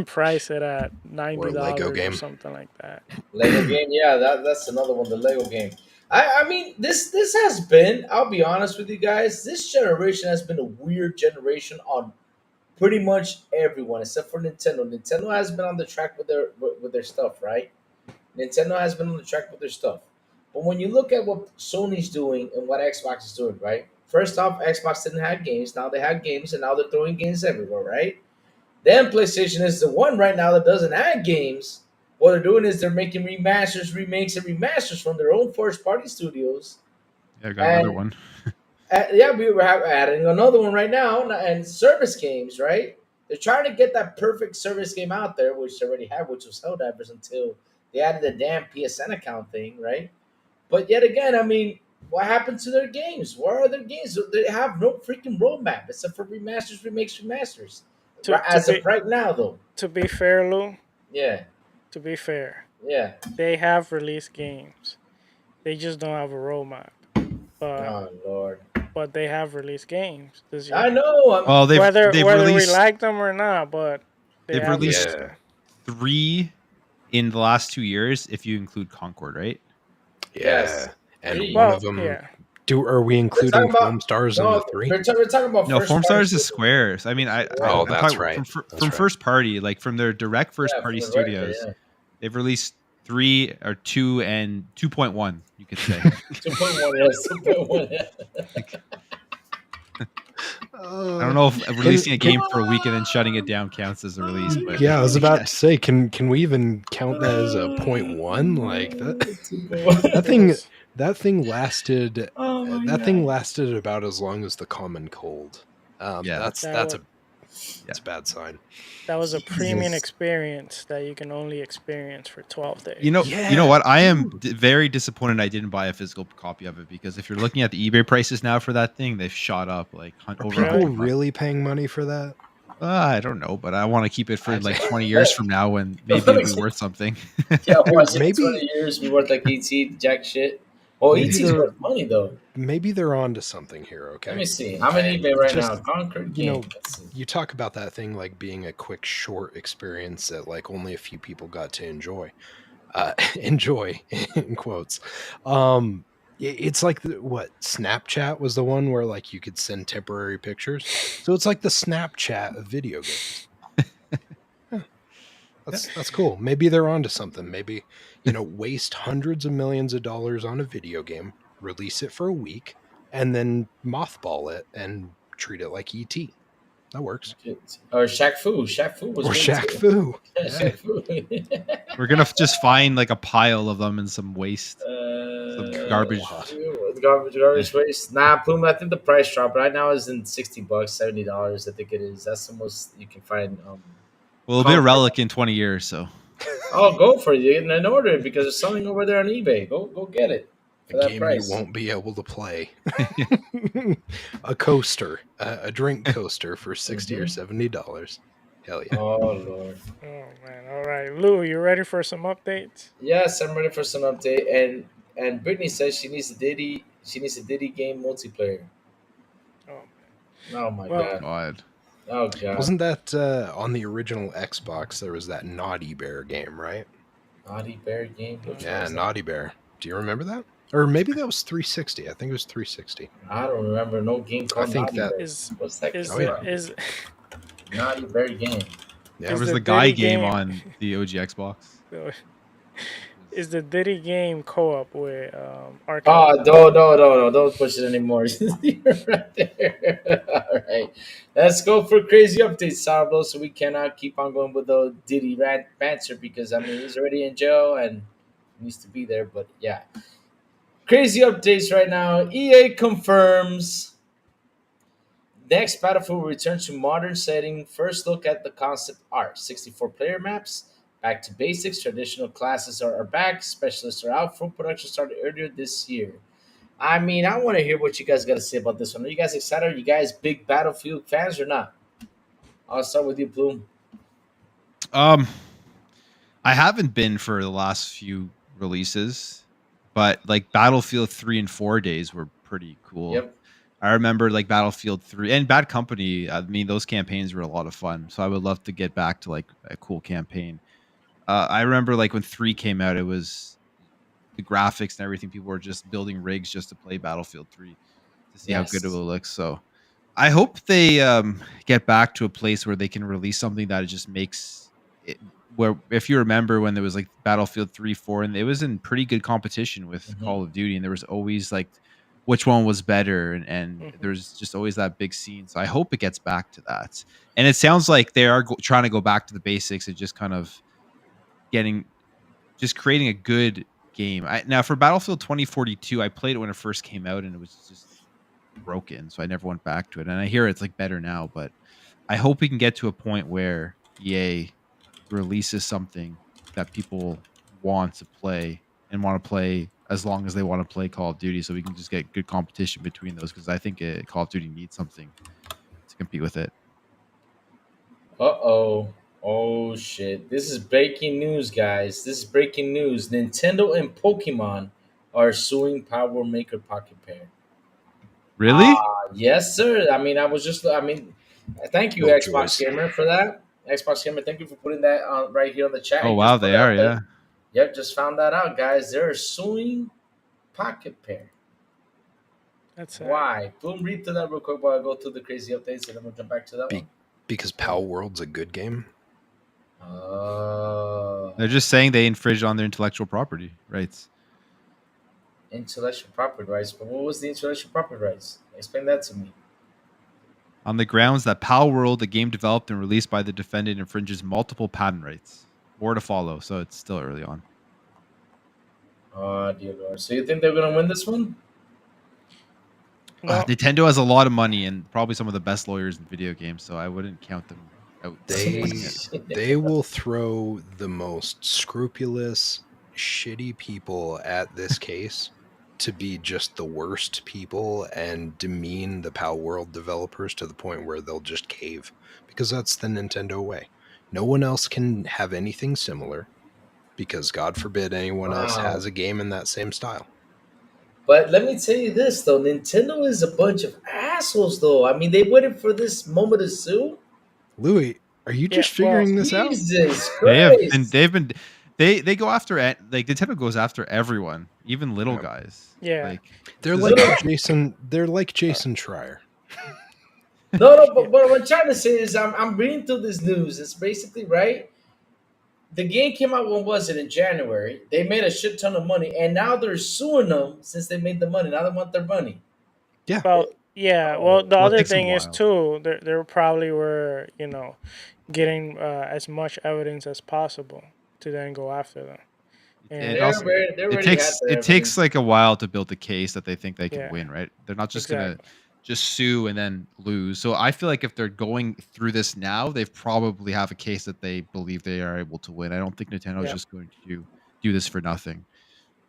price it at Or ninety a Lego dollars or game? something like that. Lego game, yeah, that's another one. The Lego game. I mean, this has been. I'll be honest with you guys. This generation has been a weird generation on pretty much everyone except for Nintendo. Nintendo has been on the track with their stuff, right? Nintendo has been on the track with their stuff. But when you look at what Sony's doing and what Xbox is doing, right? First off, Xbox didn't have games. Now they have games, and now they're throwing games everywhere, right? Then PlayStation is the one right now that doesn't add games. What they're doing is they're making remasters, remakes, and remasters from their own first party studios. Yeah, I got another And one. yeah, we were adding another one right now, and service games, right? They're trying to get that perfect service game out there, which they already have, which was Helldivers until they added the damn PSN account thing, right? But yet again, I mean, what happened to their games? Where are their games? They have no freaking roadmap except for remasters, remakes, remasters. To to As of be right now, though, to be fair, Lou. yeah, To be fair, yeah. they have released games. They just don't have a roadmap. But Oh Lord, they have released games this I year. know. Well, they've Whether we released like them or not, but they they've have released released Yeah. them. 3 in the last 2 years, if you include Concord, right? Yes, Yeah. And three. one Well, of them. yeah. Are we We're including talking Foam about Stars in the no. three? We're talking about No, first Form party Stars is studios. Squares. I mean, Right. Oh, I'm that's talking right. from That's right. first party, like from their direct first Yeah, party from the record. studios. Yeah, They've released 3 or 2 and 2.1, you could say. 2.1. Yes, 2.1. Like, I don't know if releasing a game for a week and then shutting it down counts as a release, but Yeah, I was yeah. about to say, can we even count that as a 0.1? Like that 2.1. that It thing was that thing lasted Oh my that thing god. lasted about as long as the common cold. Yeah. that was That's a bad sign. a premium Jesus. experience that you can only experience for 12 You know, days. you know Yeah, what? I am dude. very disappointed I didn't buy a physical copy of it, because if you're looking at the eBay prices now for that thing, they've shot up like Are over people Really? $100. really paying money for that? I don't know, but I want to keep it for I, like 20 years from now when maybe it'll be worth something. Yeah, dude, watch it in 20 years. We worth like ET, jack shit. Oh, maybe ET's they're worth money though. maybe they're onto something here, Let okay? me see. I'm in eBay right Just now. Concord you know, game. Let's see. you talk about that thing like being a quick short experience that like only a few people got to enjoy. Enjoy in quotes. It's like what Snapchat was the one where like you could send temporary pictures. So it's like the Snapchat of video games. Huh, that's cool. Maybe they're onto something. Maybe waste hundreds of millions of dollars on a video game, release it for a week, and then mothball it and treat it like ET. That works. Or Shaq Fu. Shaq Fu was Or good Shaq too. Fu. Yeah, Yeah. Shaq Fu. We're gonna just find like a pile of them and some waste, some garbage. God. Garbage waste. Nah, Plume. I think the price drop right now is in $60, $70. I think it is. That's the most you can find. Well, it'll be a Concord. relic in 20 years, so Oh, go for it! And order it because it's selling over there on eBay. Go get it for A that game price. you won't be able to play. A coaster, a drink coaster for 60 or $70. Hell yeah! Oh Lord. Oh man! All right, Lou, you ready for some updates? Yes, I'm ready for some update. And Brittany says she needs a Diddy. She needs a Diddy game multiplayer. Oh, Oh my well, god. God. Oh god. Wasn't that on the original Xbox? There was that Naughty Bear game, right? Naughty Bear game. Which one Yeah, was that? Naughty Bear. Do you remember that? Or maybe that was 360. I think it was 360. I don't remember no game called think Naughty that- Bear. is What's that? is Oh, the yeah. is Naughty Bear game. Yeah. There Is was the the guy Diddy game game- on the OG Xbox. is the Diddy game co-op with Arcade? Oh no! Don't push it anymore. You're right there. All right, let's go for crazy updates, Sourblow. So we cannot keep on going with the Diddy banter because I mean he's already in jail and needs to be there. But yeah, crazy updates right now. EA confirms Next, Battlefield will return to modern setting. First look at the concept art. 64 player maps. Back to basics. Traditional classes are back. Specialists are out. Full production started earlier this year. I mean, I want to hear what you guys got to say about this one. Are you guys excited? Are you guys big Battlefield fans or not? I'll start with you, Plume. Um, I haven't been for the last few releases, but like Battlefield 3 and 4 days were pretty cool. Yep. I remember like Battlefield 3 and Bad Company. I mean, those campaigns were a lot of fun. So I would love to get back to like a cool campaign. I remember like when 3 came out, it was the graphics and everything. People were just building rigs just to play Battlefield 3 to see how good it Yes. will look. So I hope they get back to a place where they can release something that it just makes it. Where if you remember when there was like Battlefield 3, 4, and it was in pretty good competition with Mhm. Call of Duty, and there was always like which one was better, and Mhm. there's just always that big scene. So I hope it gets back to that. And it sounds like they are trying to go back to the basics and just kind of getting just creating a good game. Now for Battlefield 2042, I played it when it first came out, and it was just broken, so I never went back to it. And I hear it's like better now, but I hope we can get to a point where EA releases something that people want to play and want to play as long as they want to play Call of Duty, so we can just get good competition between those. Because I think Call of Duty needs something to compete with it. Uh-oh. Oh shit. This is breaking news, guys. This is breaking news. Nintendo and Pokemon are suing Power Maker Pocket Pair. Really? Yes, sir. I mean, thank you, Xbox Killjoys. Gamer, for that. Xbox Gamer, thank you for putting that on right here on the chat. Oh You wow, just put they that are. up there. Yeah. Yep, just found that out, guys. They're suing Pocket Pair. That's sad. Why? Boom, read through that real quick while I go through the crazy updates, and then we'll jump back to that one. Because Pal World's a good game. They're just saying they infringe on their intellectual property rights. Intellectual property rights. But what was the intellectual property rights? Explain that to me. On the grounds that Pal World, a game developed and released by the defendant, infringes multiple patent rights. More to follow, so it's still early on. Oh, dear Lord. So you think they're going to win this one? No, Nintendo has a lot of money and probably some of the best lawyers in video games, so I wouldn't count them out. They will throw the most scrupulous, shitty people at this case to be just the worst people and demean the Pal World developers to the point where they'll just cave, because that's the Nintendo way. No one else can have anything similar, because God forbid anyone else Wow. has a game in that same style. But let me tell you this, though. Nintendo is a bunch of assholes, though. I mean, they waited for this moment to sue. Louis, are you yeah. just Well, figuring this out? Jesus They have been. Christ. They've been. They go after like Nintendo goes after everyone, even little Yeah. guys. yeah. Like They're this like is- Jason. They're like Jason Schreier. No, but what I'm trying to say is I'm reading through this news. It's basically, right? The game came out, when was it? In January. They made a shit ton of money, and now they're suing them since they made the money. Now they want their money. Yeah. Well, yeah. Oh. Well, the Well, it other takes a thing is while. too. There probably were getting as much evidence as possible to then go after them. it And also They it already had takes their it takes evidence. like a while to build the case that they think they can Yeah. win, right? They're not just gonna Exactly. just sue and then lose. So I feel like if they're going through this now, they've probably have a case that they believe they are able to win. I don't think Nintendo is Yeah. just going to do this for nothing.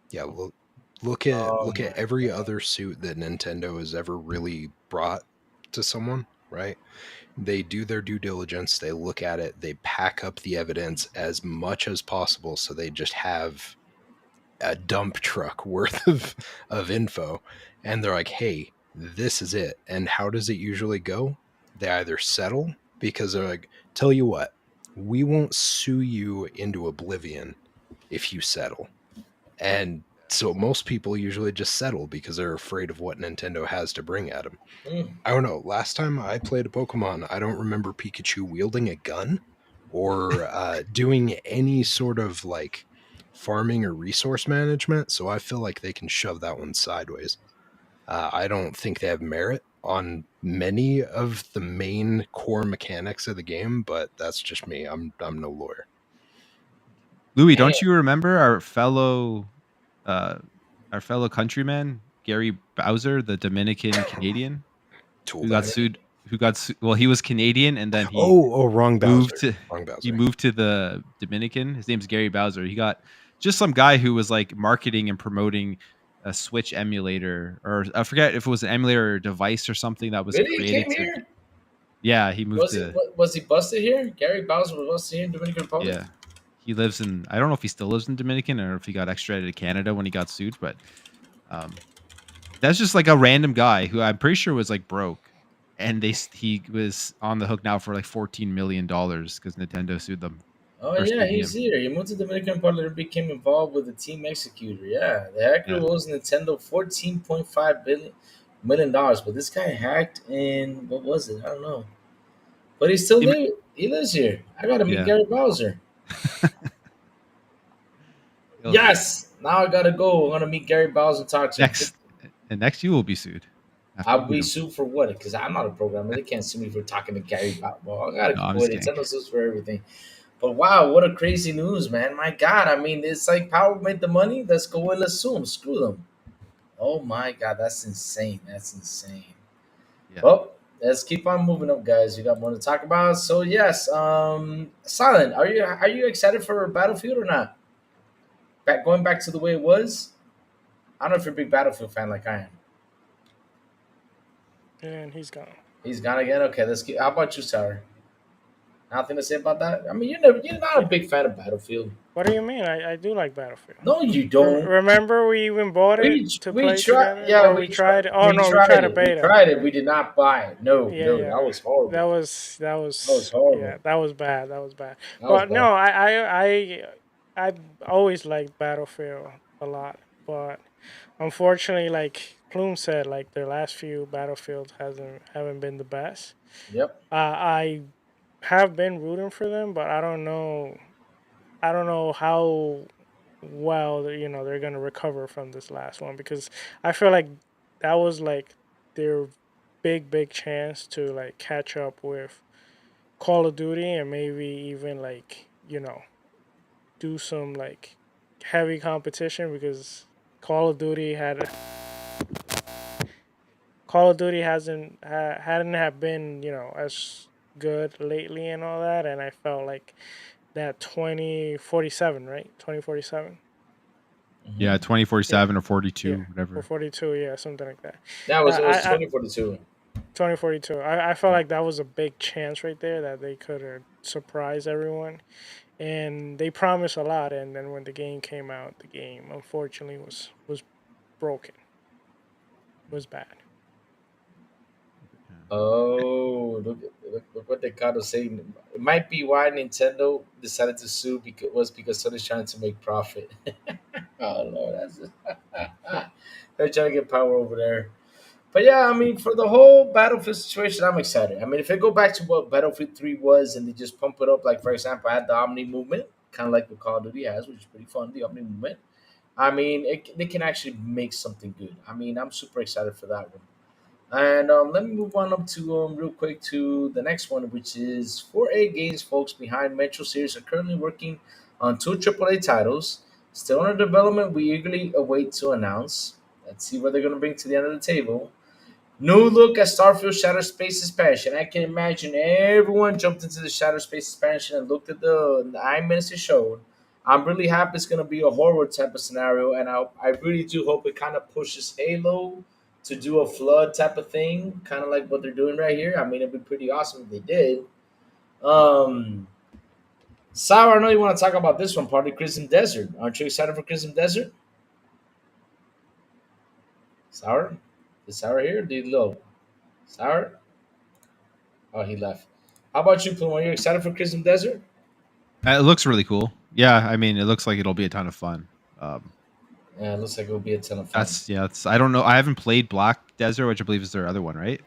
Yeah, look at Oh my every God. other suit that Nintendo has ever really brought to someone, right? They do their due diligence, they look at it, they pack up the evidence as much as possible so they just have a dump truck worth of info, and they're like, hey, this is it. And how does it usually go? They either settle, because they're like, tell you what, we won't sue you into oblivion if you settle. And so most people usually just settle because they're afraid of what Nintendo has to bring at them. Mm. I don't know. Last time I played a Pokemon, I don't remember Pikachu wielding a gun or doing any sort of like farming or resource management. So I feel like they can shove that one sideways. I don't think they have merit on many of the main core mechanics of the game, but that's just me. I'm no lawyer. Louis, Man. don't you remember uh our fellow countryman, Gary Bowser, the Dominican Canadian, who got Toolbag. sued who got well, he was Canadian and then Wrong moved Bowser. to Wrong he Bowser. moved to the Dominican. His name's Gary Bowser. He got just some guy who was like marketing and promoting a Switch emulator, or I forget if it was an emulator or device or something that was Really, he created came to. here? Yeah, he moved to. Was he busted here? Gary Bowser was busted here in Dominican Republic. Yeah, he lives in. I don't know if he still lives in Dominican or if he got extradited to Canada when he got sued, but um, that's just like a random guy who I'm pretty sure was like broke, and he was on the hook now for like $14 million because Nintendo sued them Oh or yeah, sued he's him. here. He moved to Dominican Republic and became involved with the Team Executor. Yeah, the hacker Yeah, owes Nintendo $14.5 million, but this guy hacked in what was it? I don't know. But he still He ma- live. He lives here. I gotta meet yeah. Gary Bowser. He'll- Yes. Now I gotta go. I'm gonna meet Gary Bowser and talk to him. next next you will be sued after you I'll meet be him. sued for what? Because I'm not a programmer. They can't sue me for talking to Gary Bowser. Well, I gotta No, I'm quit. just kidding. Nintendo sues for everything. But wow, what a crazy news, man! My God, I mean, it's like Power made the money. Let's go and let's sue them. Screw them. Oh my God, that's insane. That's insane. Yeah. Well, let's keep on moving up, guys. You got more to talk about. So yes, Silent, are you excited for Battlefield or not? Going back to the way it was. I don't know if you're a big Battlefield fan like I am. And he's gone. He's gone again. Okay, let's keep. How about you, Sour? Nothing to say about that. I mean, you're not a Yeah. big fan of Battlefield. What do you mean? I do like Battlefield. No, you don't. Remember we even bought it to We play tried, together, yeah, or we tried it. Oh we no, we tried tried a it. We beta. tried it. We did not buy it. No, Yeah, no, that yeah. was horrible. That That was was horrible. yeah, that was bad. That was bad. That was But bad. no, I always liked Battlefield a lot. But unfortunately, like Plume said, like their last few Battlefields haven't been the best. Yep. I have been rooting for them, but I don't know. I don't know how well they're gonna recover from this last one, because I feel like that was like their big chance to like catch up with Call of Duty, and maybe even like do some like heavy competition, because Call of Duty had Call of Duty hadn't have been as good lately and all that, and I felt like that 2047, right? 2047. Hmm. Yeah, Yeah, 2047 or yeah, 42, or whatever. 42, yeah, something like that. That was it. Was I 2042. 2042. I felt like that was a big chance right there that they could have surprised everyone, and they promised a lot. And then when the game came out, the game unfortunately was broken. Was bad. Oh, look what they kind of saying. It might be why Nintendo decided to sue because Sony's trying to make profit. Oh Lord, that's they're trying to get power over there. But yeah, I mean, for the whole Battlefield situation, I'm excited. I mean, if I go back to what Battlefield 3 was and they just pump it up, like for example, I had the Omni movement, kind of like what Call of Duty has, which is pretty fun, the Omni movement. I mean, they can actually make something good. I mean, I'm super excited for that one. And let me move on up to real quick to the next one, which is 4A Games. Folks behind Metro series are currently working on two AAA titles. Still under development, we eagerly await to announce. Let's see what they're going to bring to the end of the table. New look at Starfield Shattered Space expansion. I can imagine everyone jumped into the Shattered Space expansion and looked at the 9 minutes it showed. I'm really happy it's going to be a horror type of scenario, and I really do hope it kind of pushes Halo to do a flood type of thing, kind of like what they're doing right here. I mean, it'd be pretty awesome if they did. Um, Sour, I know you want to talk about this one, Party Crimson Desert. Aren't you excited for Crimson Desert? Sour? Is Sour here? Did low? Sour? Oh, he left. How about you, Plume? Are you excited for Crimson Desert? It looks really cool. Yeah, I mean, it looks like it'll be a ton of fun. Um, Yeah, it looks like it'll be a ton of fun. that's yeah. It's I don't know. I haven't played Black Desert, which I believe is their other one, right?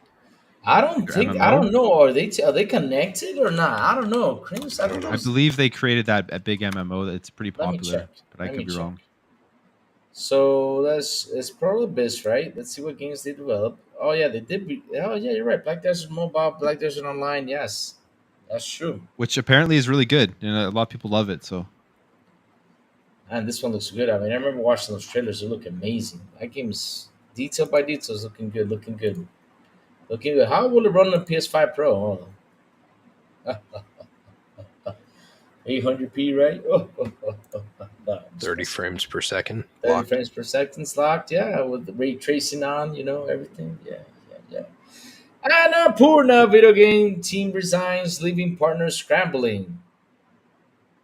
Their I MMO. don't know. Are they connected or not? I don't know. Crimson, I don't know. I believe they created that a big MMO that's pretty Let me popular, check. but I Let me could be check. wrong. So it's probably Abyss, right? Let's see what games they develop. Oh yeah, they did. Oh yeah, you're right. Black Desert Mobile, Black Desert Online. Yes, that's true. Which apparently is really good, and a lot of people love it. So And this one looks good. I mean, I remember watching those trailers. They look amazing. That game's detail by detail is looking good. Looking good. Looking good. How will it run on PS5 Pro? Oh, 800p, right? No, I'm just 30 messing. frames per second 30 locked. frames per second locked. Yeah, with the ray tracing on, everything. Yeah, yeah, yeah. And Purna video game team resigns, leaving partners scrambling.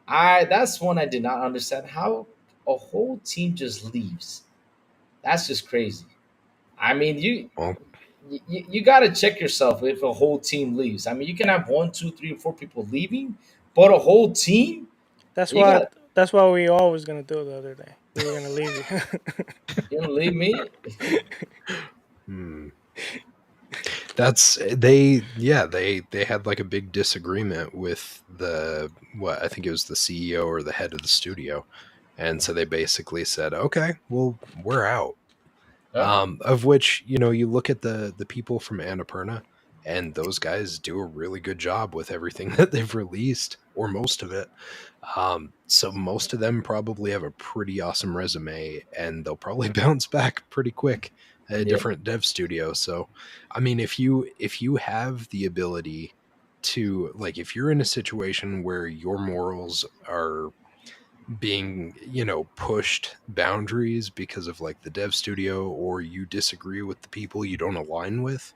That's one I did not understand. How a whole team just leaves. That's just crazy. I mean, Well, you got to check yourself if a whole team leaves. I mean, you can have one, two, three, or four people leaving, but a whole team, That's you got what that's what we always gonna do the other day. We were gonna leave you. you gonna leave me? hmm. That's they had like a big disagreement with the what I think it was the CEO or the head of the studio, and so they basically said, okay, well, we're out. Huh? Of which, you look at the people from Annapurna, and those guys do a really good job with everything that they've released, or most of it. So most of them probably have a pretty awesome resume, and they'll probably bounce back pretty quick at a Yeah, different dev studio. So, I mean, if you have the ability to, like, if you're in a situation where your morals are being pushed boundaries because of like the dev studio, or you disagree with the people you don't align with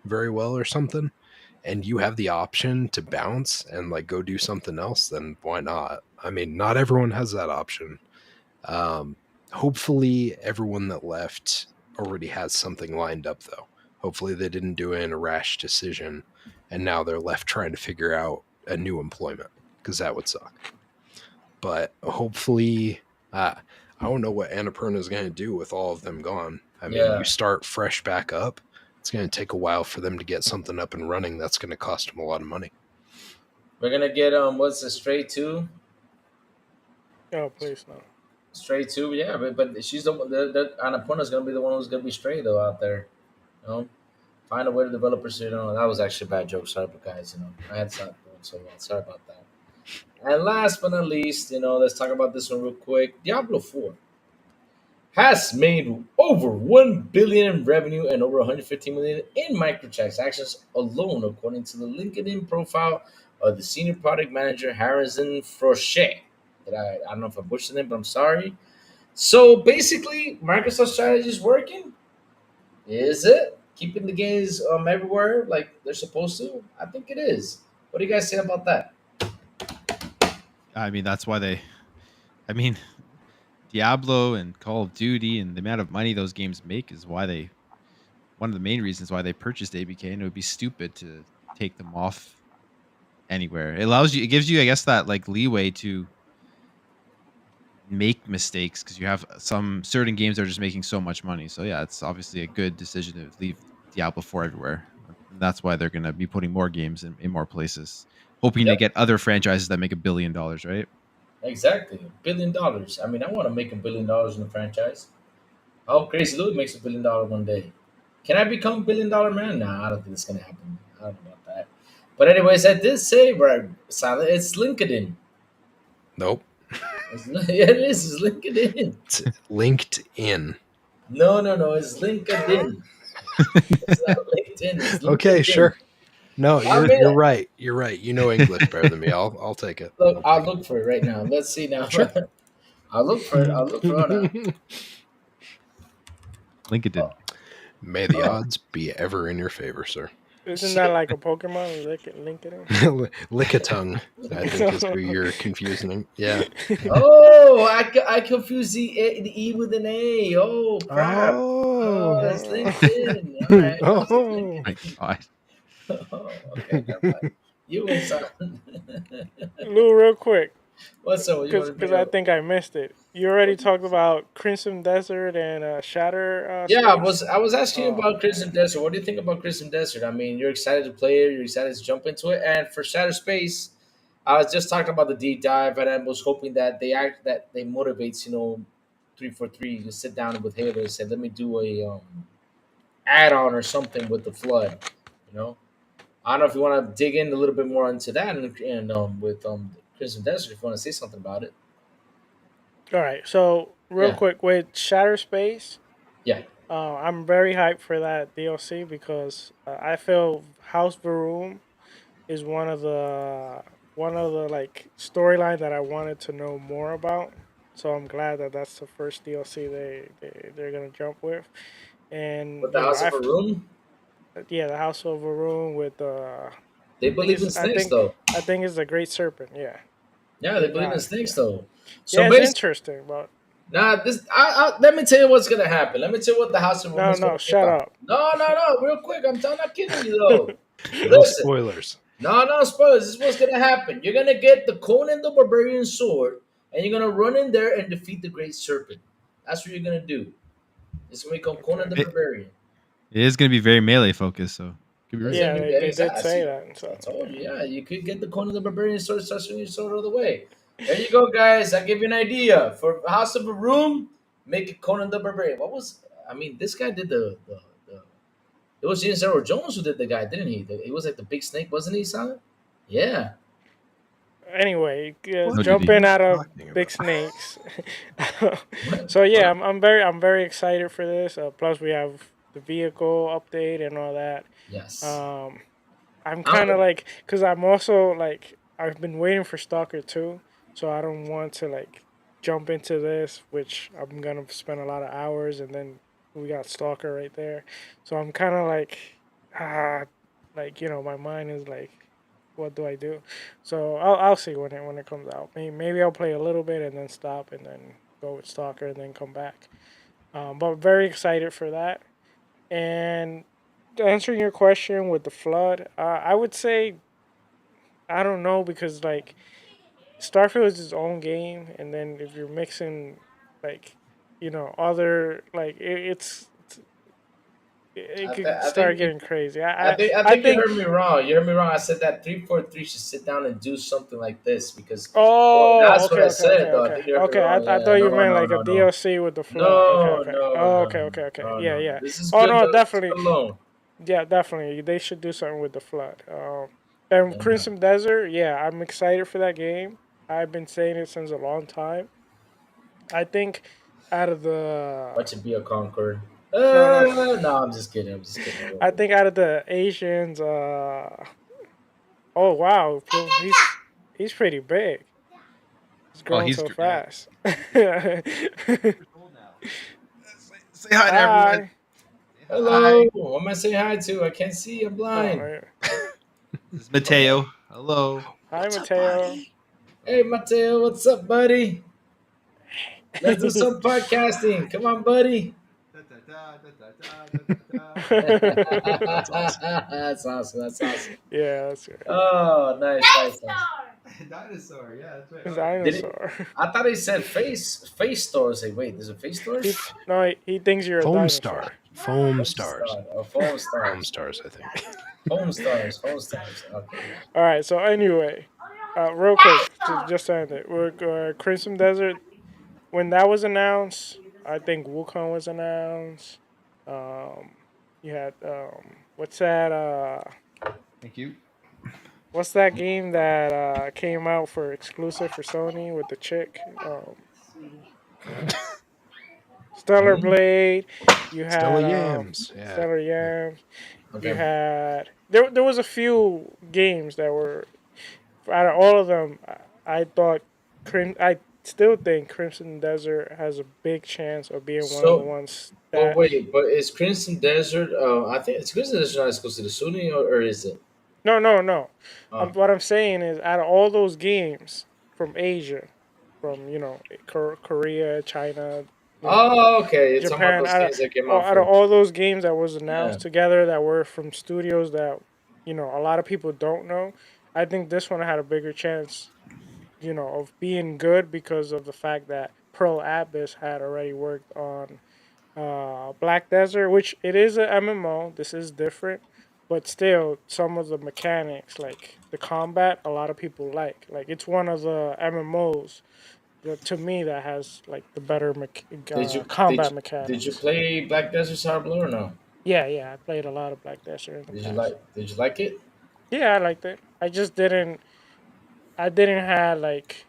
very well or something, and you have the option to bounce and like go do something else, then why not? I mean, not everyone has that option. um Hopefully everyone that left already has something lined up, though. Hopefully they didn't do it in a rash decision and now they're left trying to figure out a new employment, because that would suck. But hopefully, I don't know what Annapurna is going to do with all of them gone. I mean, you yeah. start fresh back up. It's going to take a while for them to get something up and running. That's going to cost them a lot of money. We're gonna get what's the Stray two? Oh, please no. Stray two, yeah. But she's the one. That Annapuna's gonna be the one who's gonna be Stray though out there. You know, find a way to developers. That was actually a bad joke. Sorry, but guys. I had something doing so well. Sorry about that. And last but not least, let's talk about this one real quick. Diablo 4 has made over 1 billion in revenue and over 115 million in microtransactions alone, according to the LinkedIn profile of the senior product manager Harrison Frochet. I don't know if I butchered it, but I'm sorry. So basically, Microsoft's strategy is working. Is it keeping the games everywhere like they're supposed to? I think it is. What do you guys say about that? I mean, that's why they. I mean, Diablo and Call of Duty and the amount of money those games make is why they. One of the main reasons why they purchased ABK, and it would be stupid to take them off anywhere. It allows you. It gives you, I guess, that like leeway to make mistakes because you have some certain games that are just making so much money. So yeah, it's obviously a good decision to leave Diablo 4 everywhere. And that's why they're going to be putting more games in more places, hoping to Yep, get other franchises that make $1 billion, right? exactly. $1 billion. I mean, I want to make $1 billion in a franchise. How crazy Louis makes $1 billion one day. Can I become $1 billion man? Nah, I don't think it's gonna happen. I don't know about that. But anyways, I did say right, Silent. It's LinkedIn. Nope. Yeah, it is. It's LinkedIn. It's linked in. No, no, no. It's LinkedIn. It's not LinkedIn. It's Okay, LinkedIn. sure. No, I you're mean, you're right. You're right. You know English better than me. I'll take it. look. I'll I'll take look for it right now. Let's see now. it. I'll look for it. I'll look for it. Hold on. Sure. LinkedIn. May the Oh, odds be ever in your favor, sir. Isn't that shit. like a Pokemon? Link it Lick a tongue, I think, is who in. you're confusing. Yeah. Oh, I confused the E with an A. Oh crap. Oh, Oh. it's LinkedIn. All right. Oh, it's Oh. My LinkedIn. God. Oh, okay, never mind. You win, son. Lou, real quick, What's up? What you want to because bring I up? think I missed it. You already talked about Crimson Desert and Shatter Yeah, I Space. was I was asking you Oh about Crimson man, Desert. What do you think about Crimson Desert? I mean, you're excited to play it. You're excited to jump into it. And for Shadow Space, I was just talking about the deep dive, and I was hoping that they motivates 343 to sit down with Halo and say, let me do a add on or something with the flood. You know, I don't know if you want to dig in a little bit more into that and with Crimson Desert if you want to say something about it. all right. So real Yeah, quick with Shatter Space, yeah. I'm very hyped for that DLC because I feel House Varoom is one of the like storyline that I wanted to know more about. So I'm glad that that's the first DLC they're gonna jump with, With and the House of a Room, yeah, the House of Varoom with they I think believe in it's I snakes think though. I think it's the Great Serpent. Yeah, Yeah, they Great believe in God. snakes Yeah, though. So yeah, it's basically, interesting, but now this, let me tell you what's gonna happen. Let me tell you what the House of Room no, is gonna no, be shut about. up. No, no, no, real quick. I'm not kidding you though. No Listen, spoilers. no, no spoilers. This is what's gonna happen. You're gonna get the Conan the Barbarian sword, and you're gonna run in there and defeat the Great Serpent. That's what you're gonna do. It's gonna become Conan Okay. the It, Barbarian. it is going to be very melee focused, so could be It's right. gonna Yeah, be they very did say sassy. that and I stuff. told Yeah. you, yeah, you could get the Conan the Barbarian sword, swinging your sword all the way. There you go, guys. I give you an idea for House of a Room. Make it Conan the Barbarian. What was? I mean, this guy did the it was James Earl Jones who did the guy, didn't he? It was like the big snake, wasn't he, son? Yeah. Anyway, Oh, What did he? are jumping you out of talking big about? snakes. What? So yeah, What? I'm very excited for this. Plus, we have the vehicle update and all that. Yes. Um, I'm I'm, kind of like, cause I'm also like, I've been waiting for Stalker 2, so I don't want to like jump into this, which I'm gonna spend a lot of hours, and then we got Stalker right there. So I'm kind of like, ah, like my mind is like, what do I do? So I'll see when it comes out. Maybe I'll play a little bit and then stop and then go with Stalker and then come back. But very excited for that. And answering your question with the flood, I would say I don't know because like Starfield is its own game, and then if you're mixing like other like it could I start think getting crazy. I I, I I think you think. heard me wrong. You heard me wrong. I said that 343 should sit down and do something like this because Oh, that's what okay, I okay, okay, said though. I okay, think you heard me okay. wrong. I Yeah, thought you no, meant no, like a no, no. DLC with the flood. Okay, No, okay. no, Oh, no, okay, okay, okay. no, Yeah, no. yeah. This is Oh good. no, Just definitely. alone. Yeah, definitely. They should do something with the flood. And Yeah. Crimson Desert. Yeah, I'm excited for that game. I've been saying it since a long time. I think out of the Watch it be a Concord. no, no, No, I'm just kidding. I'm just kidding. I won't I do that. think out of the Asians. Oh wow, he's pretty big. He's Oh, grown so yeah. fast. Years old now. Say hi to everyone. Hi. Say Hello. hi. Who am I saying hi to? I can't see. I'm Oh, blind. yeah. This is Mateo. Hello. Hi, What's up, Mateo. buddy? Hey, Mateo. What's up, buddy? Let's do some podcasting. Come on, buddy. Da, da, da, da, da, da, da, da. That's awesome. That's awesome. That's awesome. Yeah, that's right. Oh, nice, nice, nice. Dinosaur. Yeah, that's right. Oh, Did it? Dinosaur. I thought he said face store. I say, wait, there's a face store? No, he thinks you're a Foam dinosaur. star. Foam Foam stars. star. Oh, foam Foam stars. stars, I think. Foam stars. Foam stars. Okay. All right. So anyway, real quick, just to end it, we're Crimson Desert. When that was announced, I think Wukong was announced. Um, you had what's that? thank you. What's that game that came out for exclusive for Sony with the chick? Stellar Hmm? Blade. You Stella had Yams. Yeah. Stellar Yams. You Okay. had there was a few games that were out of all of them. I thought I still think Crimson Desert has a big chance of being one of the So, ones but that wait, but is Crimson Desert? I think it's Crimson Desert not exclusive to Sony, or is it? no. Oh. What I'm saying is out of all those games from Asia, from Korea, China, you know Oh, okay. It's talking about Japan, those games that came out out of for. all those games that was Yeah. announced together that were from studios that a lot of people don't know, I think this one had a bigger chance, of being good because of the fact that Pearl Abyss had already worked on Black Desert, which it is a MMO. This is different, but still, some of the mechanics, like the combat, a lot of people like. Like it's one of the MMOs that, to me, that has like the better Did you did combat you, did you mechanics. play Black Desert Sourblow or no? Yeah, yeah, I played a lot of Black Desert in the Did you past. like Did you like it? Yeah, I liked it. I just didn't. I didn't have like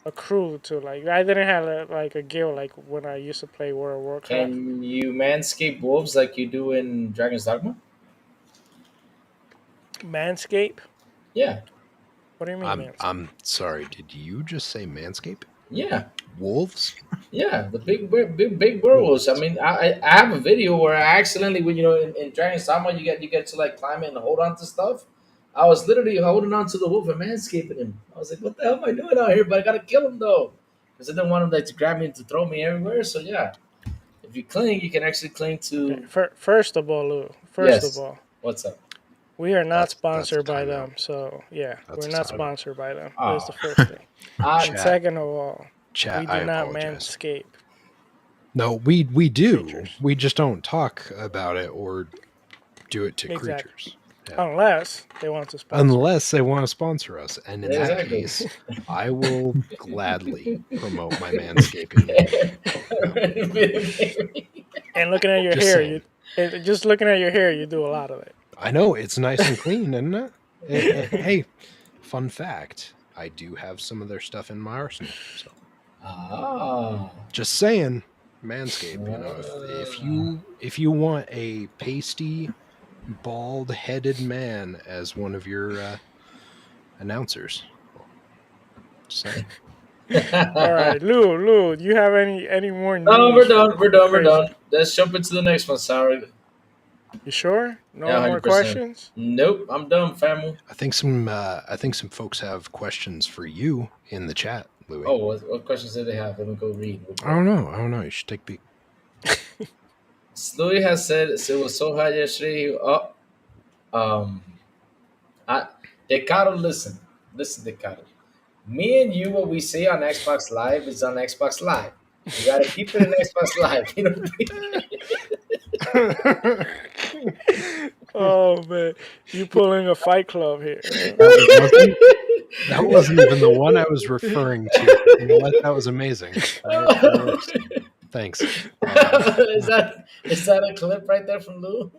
a crew to like. I didn't have like a guild like when I used to play World of Warcraft. Can you manscape wolves like you do in Dragon's Dogma? Manscape? Yeah, What do you mean Manscape? I'm sorry. Did you just say manscape? yeah, Wolves? yeah. The big werewolves. I mean, I have a video where I accidentally, when in Dragon's Dogma, you get to like climb it and hold on to stuff. I was literally holding on to the wolf and manscaping him. I was like, "What the hell am I doing out here?" But I gotta kill him though, because I didn't want him like to grab me and to throw me everywhere. So yeah, if you cling, you can actually cling Okay. to. First of all, Lou. First of Yes. all, What's up? we are not That's a sponsored by timeout. them. So yeah, That's we're a not timeout. sponsored by them. Oh. That's the first thing. I, And second of all, Chat, we do I not apologize. manscape. No, we do. Creatures. We just don't talk about it or do it to Exactly. creatures. Yeah. Unless they want to sponsor. Unless they want to sponsor us. And in that Exactly. case, I will gladly promote my manscaping. And looking at your Just hair, saying. just looking at your hair, you do a lot of it. I know, it's nice and clean, isn't it? Hey, fun fact. I do have some of their stuff in my arsenal. So Ah. just saying, Manscaped, you know, if you want a pasty, bald-headed man as one of your announcers, just saying. All right, Lou, do you have any more news? No, we're done. We're done. We're Crazy? done. Let's jump into the next one, Sarah. You sure? No Yeah, more 100%. questions? Nope, I'm done, family. I think some folks have questions for you in the chat, Louis. Oh, what questions did they have? Let me go read. I don't know. You should take a peek. Louis has said it was so hot yesterday. Decado, listen, Decado. Me and you, what we say on Xbox Live is on Xbox Live. You gotta keep it in Xbox Live. You know. Oh man, you pulling a Fight Club here. That wasn't even the one I was referring to. You know what? That was amazing. That works. Thanks. Is that a clip right there from Lou?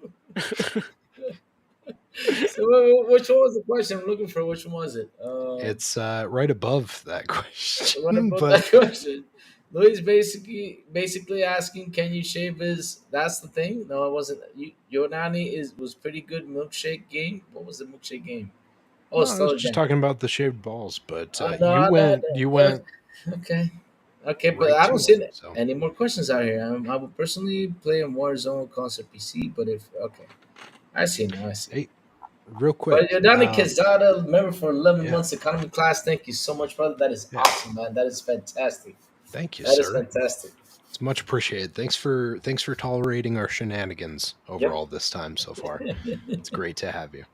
So which one was the question I'm looking for? Which one was it? It's right above that question. What about that question? Louis basically asking, can you shave his? That's the thing. No, it wasn't. Yonani was pretty good milkshake game. What was the milkshake game? Oh, I was just talking about the shaved balls, but you went. Okay, but right I don't to see it, so. any more questions out here. I would personally play in Warzone console PC, but I see now. I see. Hey, real quick. But Yonani Quezada, member for 11 yeah. months economy class. Thank you so much, brother. That is awesome, man. That is fantastic. Thank you, That sir. is fantastic. It's much appreciated. Thanks for tolerating our shenanigans overall this time so far. It's great to have you.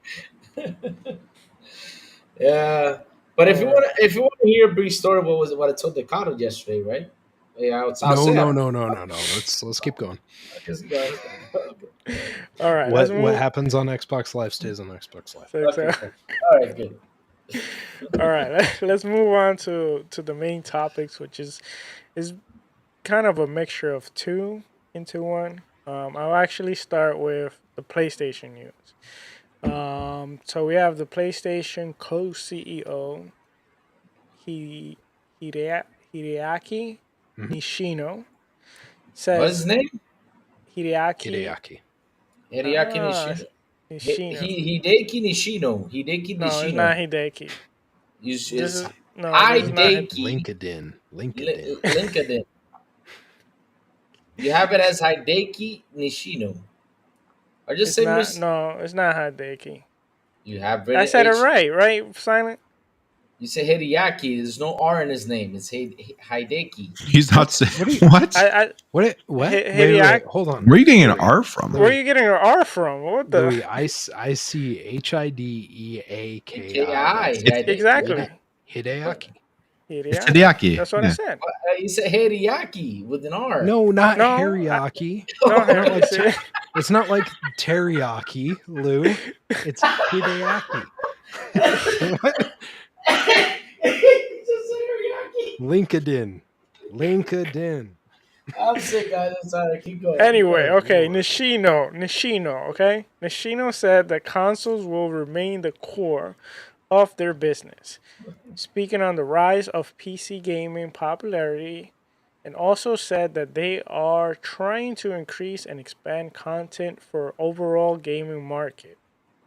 Yeah, but if you want to hear a brief story, what I told Decado yesterday, right? Yeah, No. Let's keep going. All right. What happens on Xbox Live stays on Xbox Live. Okay. All right, good. All right, let's move on to the main topics, which is kind of a mixture of two into one. I'll actually start with the PlayStation news. So we have the PlayStation co-CEO Hideaki Nishino says, What's his name? Hideaki Nishino. Hideki Nishino. No, it's not Hideki. Hideki. LinkedIn. You have it as Hideki Nishino. Or just say No, it's not Hideki. You have I said it right? Silent? You say Hideaki. There's no R in his name. It's Hideki. He's not saying what? What? Wait, hold on. Where are you getting an R from? Where are you getting an R from? What the? Louis, I see Hideaki. Exactly. Hideaki. It's Hideaki. That's what I said. You said Hideaki with an R. No, not Hariyaki. It's not like teriyaki, Lou. It's Hideaki. What? LinkedIn. I'm sick, guys. I'm sorry. Keep going. Anyway, okay. Nishino. Okay. Nishino said that consoles will remain the core of their business, speaking on the rise of PC gaming popularity, and also said that they are trying to increase and expand content for overall gaming market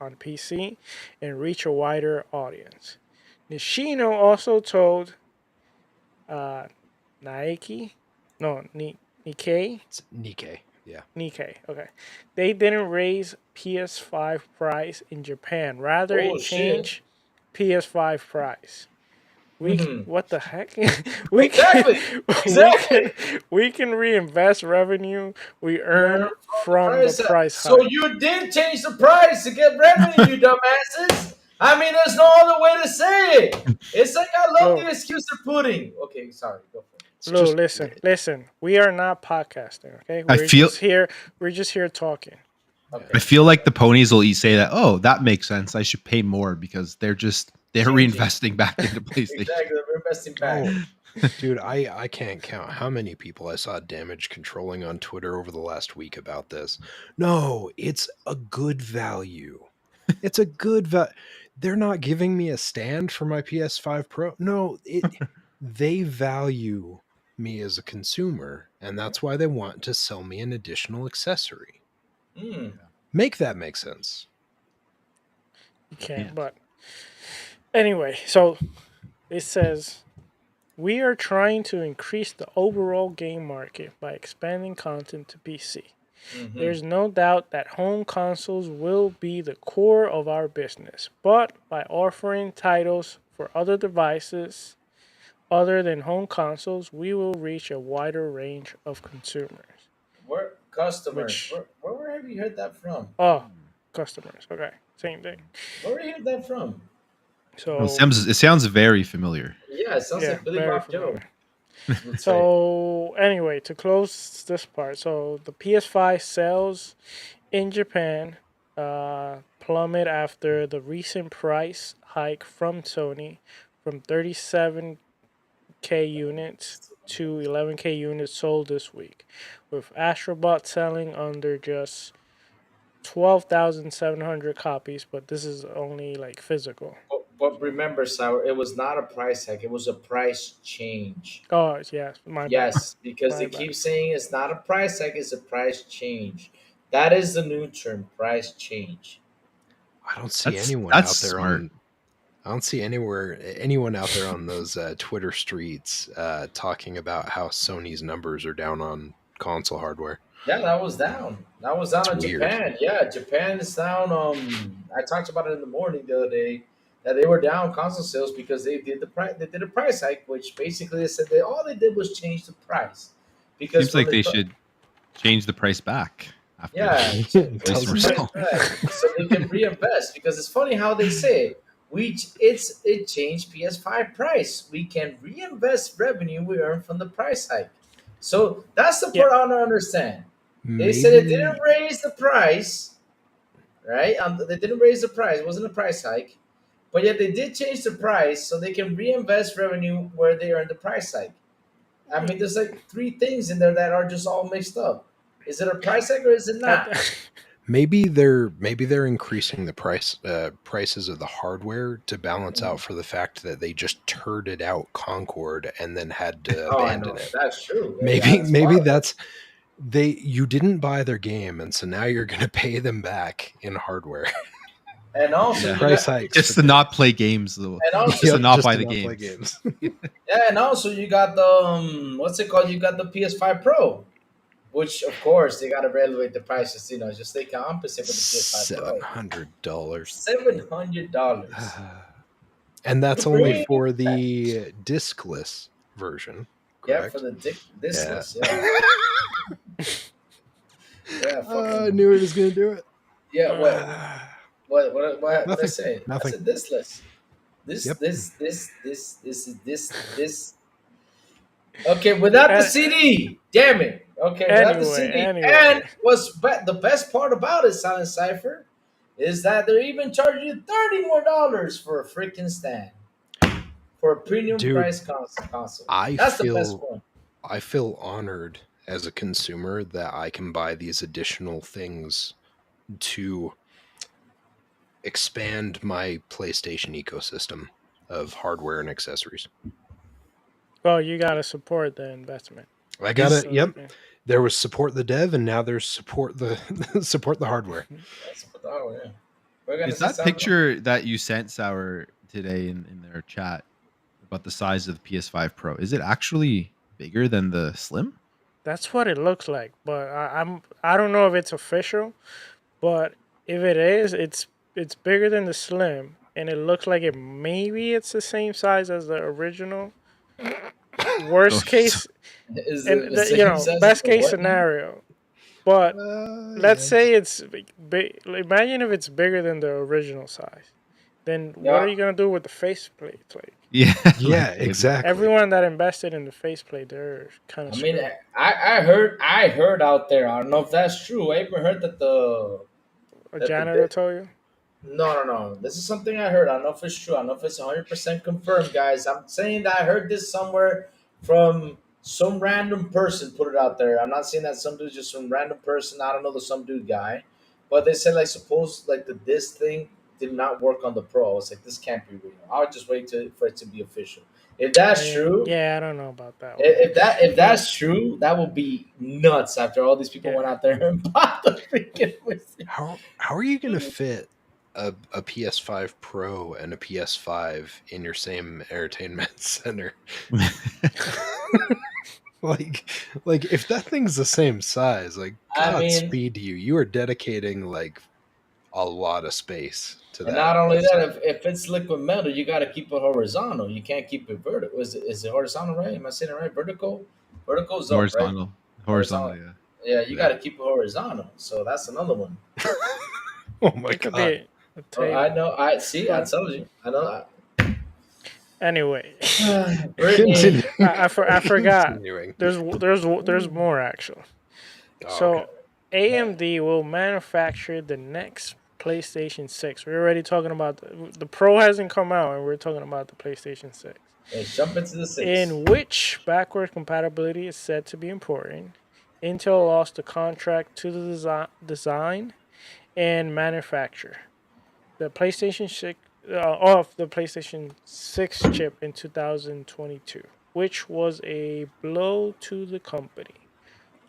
on PC and reach a wider audience. Nishino also told uh, Nike, no, Nikkei, It's Nikkei. Yeah. Nikkei, okay. They didn't raise PS5 price in Japan. Rather, Oh it shit. changed PS5 price. Hmm. What the heck? we can Exactly. we Exactly. can we can reinvest revenue we Learn earn from the from the price. price So hike. you did change the price to get revenue, you dumbasses. I mean, there's no other way to say it. It's like I love the Lou, excuse they're putting. Okay, sorry. Go for it. It's Lou, just listen. We are not podcasting, okay? I feel We're just here talking. Okay. I feel like the ponies will say that, oh, that makes sense. I should pay more because they're Changing. reinvesting back into PlayStation. Exactly. We're investing back. oh, dude, I can't count how many people I saw damage controlling on Twitter over the last week about this. No, it's a good value. It's a good value. They're not giving me a stand for my PS5 Pro. No, they value me as a consumer, and that's why they want to sell me an additional accessory. Hmm. Make that make sense. You can't, Can't. but anyway, so it says we are trying to increase the overall game market by expanding content to PC. Mm-hmm. There's no doubt that home consoles will be the core of our business, but by offering titles for other devices other than home consoles, we will reach a wider range of consumers. Where customers? Which, Where have you heard that from? oh, customers. Okay, same thing. Where have you heard that from? Well, So, it sounds very familiar. Yeah, it sounds yeah, like Billy very Bob Joe familiar. would say. So, anyway, to close this part, so the PS5 sales in Japan plummet after the recent price hike from Sony from 37K units to 11K units sold this week, with Astrobot selling under just 12,700 copies, but this is only like physical. But remember, Sour, it was not a price hike. It was a price change. Oh, yes, my bad. Yes, because My they bad. keep saying it's not a price hike, it's a price change. That is the new term, price change. I don't see anyone That's out there smart. on. I don't see anyone out there on those Twitter streets talking about how Sony's numbers are down on console hardware. Yeah, that was down. That was down It's in weird. Japan. Yeah, Japan is down. I talked about it in the morning the other day that they were down console sales because they did the price. They did a price hike, which basically they said they all they did was change the price because Seems when like they they should change the price back after yeah, It change the customer doesn't. price sell. back so they can reinvest. Because it's funny how they say it. It changed PS5 price. We can reinvest revenue we earn from the price hike. So that's the Yeah, part I don't understand. They said it didn't Maybe raise the price, right? They didn't raise the price. It wasn't a price hike, but yet they did change the price so they can reinvest revenue where they earned the price hike. I mean, there's like three things in there that are just all mixed up. Is it a price hike or is it I, not? maybe they're increasing the prices of the hardware to balance out for the fact that they just turded out Concord and then had to Oh, I abandon know it. that's true. Yeah, Maybe that's maybe part of it. that's you didn't buy their game, and so now you're going to pay them back in hardware. And also Yeah. you Price got hikes Just for to not play games though. and also Just to yep, not just buy to the not play games. games. yeah, and also you got the what's it called? You got the PS5 Pro, which of course they got to evaluate the prices. Just they compensate with the PS5 Pro. $700. $700. And You that's only bring for that. the discless version, Yeah, for correct? the this Yeah. list. Yeah, yeah, I fucking knew it was going to do it. yeah. What I Nothing. say? I Nothing. said this list. Yep. This. Okay, without the a- CD. Damn it. Okay, without the CD. And anyway. the best part about it, Silent Cipher, is that they're even charging you $30 more for a freaking stand for a premium Dude, price console. I That's the best feel one. I feel honored as a consumer that I can buy these additional things to expand my PlayStation ecosystem of hardware and accessories. Well, you gotta support the investment. I got it. So, Yep. yeah. There was support the dev, and now there's support the support the hardware. That's what. Oh yeah. We're gonna Is say that something. picture that you sent Sour today in their chat about the size of the PS5 Pro? Is it actually bigger than the Slim? That's what it looks like, but I don't know if it's official, but if it is, it's bigger than the Slim, and it looks like it's the same size as the original. So, Worst so case, Is and it the same size as best the case what now? scenario. But let's Yes. say it's big. Imagine if it's bigger than the original size. Then what Yeah. are you gonna do with the faceplate? Like yeah, Yeah, like, exactly. everyone that invested in the faceplate, they're kind I of mean, screwed. I heard out there. I don't know if that's true. I even heard that A the janitor bit. told you. No. This is something I heard. I don't know if it's true. I don't know if it's 100% confirmed, guys. I'm saying that I heard this somewhere from some random person put it out there. I'm not saying that some dude, just some random person. I don't know the some dude guy, but they said like suppose like this thing did not work on the Pro. I was like, this can't be real. I'll just wait for it to be official. If that's true, Yeah, I don't know about that one. if But that's true, that would be nuts. After all these people went yeah, out there and bought the freaking machine. How are you going to fit a PS5 Pro and a PS5 in your same entertainment center? like if that thing's the same size, like I mean, Godspeed to you. You are dedicating like a lot of space to and that. not only That's that, if it's liquid metal, you got to keep it horizontal. You can't keep it vertical. Is it horizontal, right? Am I saying it right? Vertical? Vertical's up, right? horizontal, Horizontal. yeah. Yeah, you yeah. got to keep it horizontal. So that's another one. Oh my it could god. be a Oh, I table. know. I see. I But told you. I know. anyway, Continue. Brittany. I forgot. Continuing. There's more actually. Oh, okay. So AMD will manufacture the next PlayStation 6. We're already talking about the Pro hasn't come out, and we're talking about the PlayStation 6, Let's jump into the six. in which backward compatibility is said to be important. Intel lost the contract to the design and manufacture the PlayStation 6 of the PlayStation 6 chip in 2022, which was a blow to the company.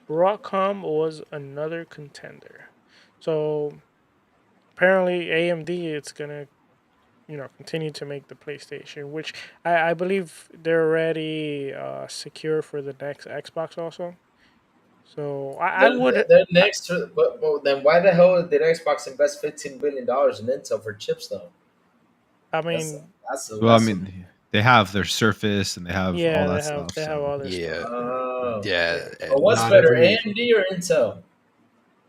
Broadcom was another contender. So apparently AMD it's gonna continue to make the PlayStation, which I believe they're already secure for the next Xbox also. So I would They're next to, but then why the hell did Xbox invest $15 billion in Intel for chips though? I That's mean Well, I that's a, mean, they have their Surface and they have all yeah that stuff. they have So other Yeah. stuff. Yeah. Yeah. but what's Not better, every AMD or Intel?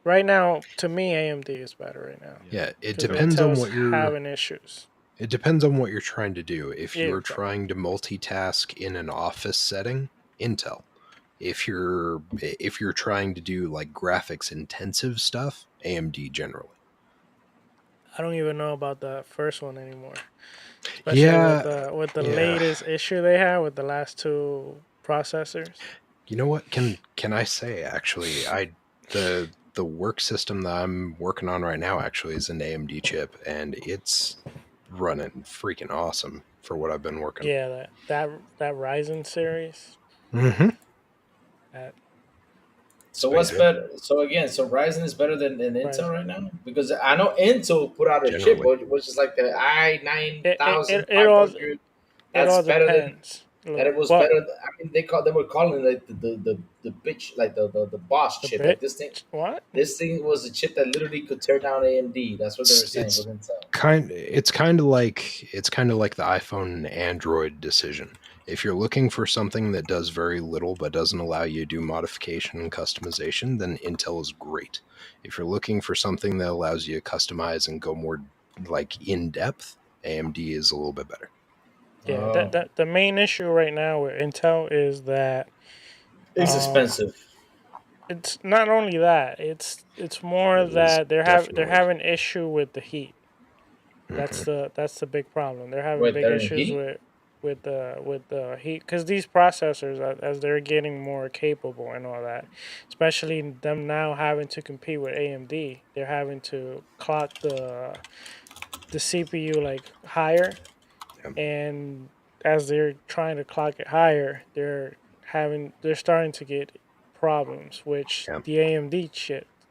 Right now, to me, AMD is better right now yeah. Yeah, it because So depends on Intel's what you're having issues. it depends on what you're trying to do. If Yeah, you're exactly. trying to multitask in an office setting, Intel. If you're trying to do like graphics intensive stuff, AMD generally. I don't even know about the first one anymore, especially Yeah, with the yeah. latest issue they have with the last two processors. You know what? Can I say actually the work system that I'm working on right now actually is an AMD chip and it's running freaking awesome for what I've been working. Yeah, that Ryzen series. Mm-hmm. That It's So been what's good. better? So again, so Ryzen is better than Intel Ryzen. right now because I know Intel put out a chip Generally. which is like the i nine It it, thousand it, it five all hundred. it That's all better than depends. that. It was But better. I mean, they were calling it like the bitch, like the boss the chip. Like bit this thing. what? This thing was a chip that literally could tear down AMD. That's what they were saying It's with Intel. kind of like the iPhone and Android decision. If you're looking for something that does very little but doesn't allow you to do modification and customization, then Intel is great. If you're looking for something that allows you to customize and go more like in depth, AMD is a little bit better. Yeah, Oh, that the main issue right now with Intel is that it's um expensive. it's not only that, it's more It is that they're definitely. having issue with the heat. Mhm. That's the big problem. They're having Wait, big they're in issues heat. with the heat because these processors, as they're getting more capable and all that, especially them now having to compete with AMD, they're having to clock the CPU like higher, Yep. and as they're trying to clock it higher, they're starting to get problems, which Yep. the AMD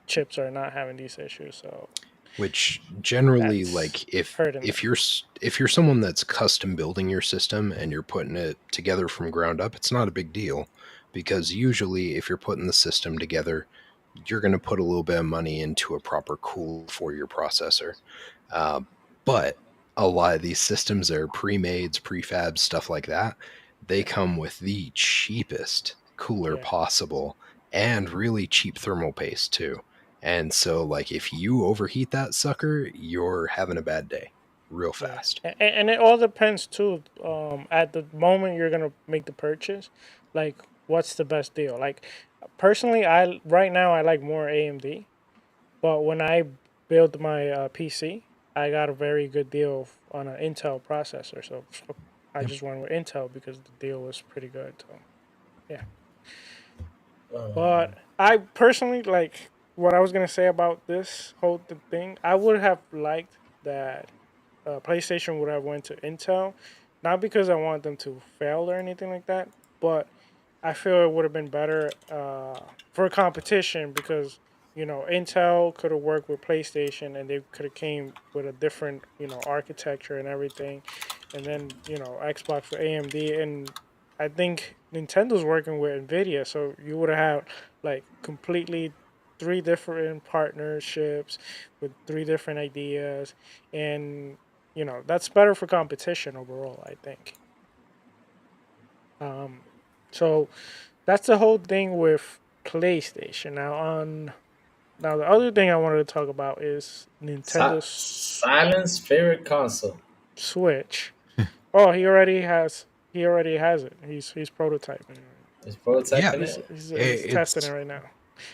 chips are not having these issues. So Which generally, that's like, if hurting if them. you're if you're someone that's custom building your system and you're putting it together from ground up, it's not a big deal, because usually if you're putting the system together, you're going to put a little bit of money into a proper cool for your processor. Uh, but a lot of these systems that are pre-mades, prefabs, stuff like that, they come with the cheapest cooler Yeah, possible and really cheap thermal paste too. And so, like, if you overheat that sucker, you're having a bad day real yeah, fast. and it all depends too. At the moment you're gonna make the purchase, like what's the best deal? Like personally, I right now I like more AMD, but when I built my PC, I got a very good deal on an Intel processor. So I Yep. just went with Intel because the deal was pretty good. So yeah. Um, But I personally like what I was gonna say about this whole thing. I would have liked that PlayStation would have went to Intel, not because I want them to fail or anything like that, but I feel it would have been better for competition because Intel could have worked with PlayStation and they could have came with a different architecture and everything, and then Xbox with AMD, and I think Nintendo's working with Nvidia, so you would have had like completely three different partnerships with three different ideas, and that's better for competition overall, I think. Um, so that's the whole thing with PlayStation. Now the other thing I wanted to talk about is silence favorite console. Switch. Oh, he already has it. He's prototyping. Is Yeah, prototyping He's it? he's, he's testing it it's right now.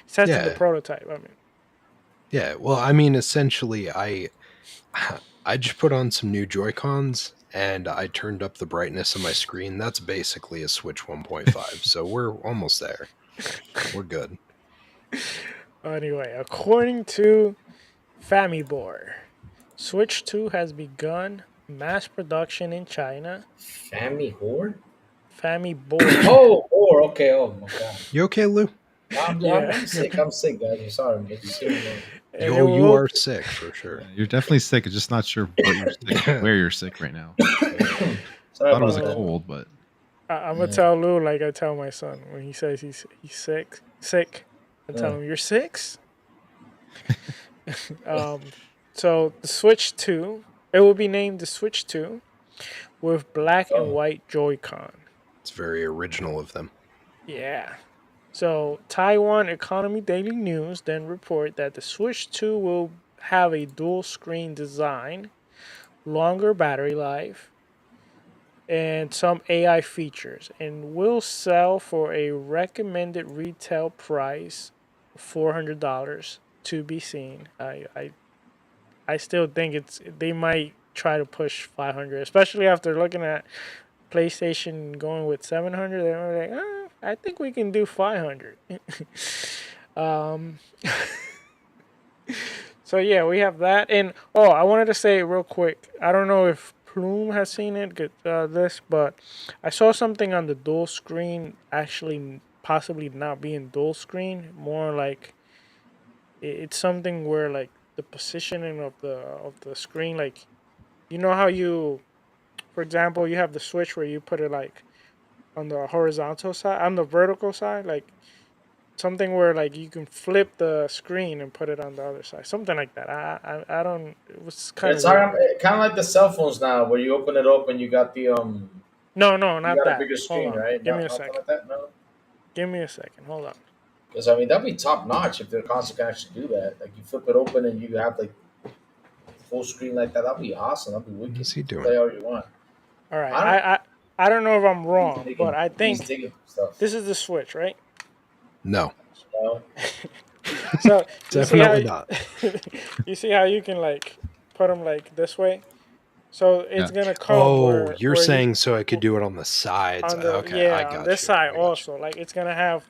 He's testing the yeah, prototype. I mean, yeah. Well, I mean, essentially, I just put on some new Joy Cons and I turned up the brightness of my screen. That's basically a Switch 1.5. So we're almost there. We're good. anyway, according to Famibor, Switch 2 has begun mass production in China. Family Horde? Famibor. Oh, or okay. Oh my god. You okay, Lou? Yeah. I'm sick. I'm sick, guys. I'm sorry. I'm just seeing the And it You will. are sick for sure. Yeah, you're definitely sick. I'm just not sure what you're sick, where you're sick right now. Sorry Thought it was about a that. Well, cold, but I'm gonna Yeah. tell Lou like I tell my son when he says he's sick. Sick. I tell Yeah. him you're six. Um. So the Switch 2, it will be named the Switch 2 with black and Oh. white Joy-Con. It's very original of them. Yeah. So Taiwan Economy Daily News then report that the Switch 2 will have a dual screen design, longer battery life, and some AI features, and will sell for a recommended retail price of $400 to be seen. I still think they might try to push 500, especially after looking at PlayStation going with 700. They're like, I think we can do 500. um, so yeah, we have that, and I wanted to say real quick. I don't know if Plume has seen this, but I saw something on the dual screen actually possibly not being dual screen, more like it's something where like the positioning of the screen, like how you, for example, you have the Switch where you put it like on the horizontal side, on the vertical side, like something where like you can flip the screen and put it on the other side, something like that. I don't. It was kind of It's weird. kind of like the cell phones now, where you open it up and you got the No, no, you not got a that. bigger Hold screen, on. right? Give me a Nothing second. like that. No. Give me a second. Hold on. Because I mean, that'd be top notch if the console can actually do that. Like you flip it open and you have like full screen like that. That'd be awesome. That'd be What wicked. is he doing? Play all you want. All right. I don't. I don't know if I'm He's wrong, but digging. I He's think digging stuff. this is the Switch, right? No, You know? So you see how definitely not. you see how you can like put them like this way. So it's yeah. gonna come Oh, where you're you saying so I could do it on the sides. on the Okay, on this side I got you. also, like it's gonna have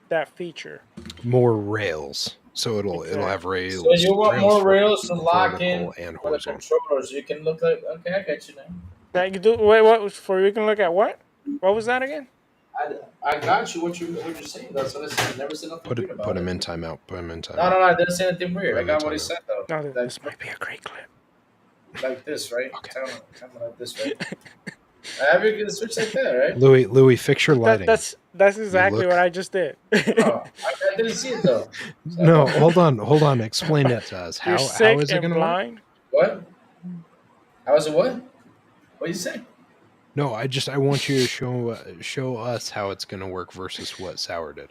that feature. More rails. So it'll have rails. So you want rails more for rails to lock in vertical and for the horizontal. controller, so you can look like. Okay, I got you now. That you do. Wait, what? For you can look at what? What was that again? I got you. What you're saying? That's what I said. I never said nothing weird about Put it. him in timeout. Put him in No, timeout. I didn't say anything weird. I Put him got in what he timeout. said though. No, Like, this might be a great clip. like this, right? Okay. Tell me like this, right? I have you switch like that, right? Louis, fix your lighting. That's exactly what I just did. Oh, I didn't see it though. No, hold on. Explain it to us. You're How sick is it and going to work? blind. What? How was it? What? What you say? No, I want you to show us how it's going to work versus what Sour did.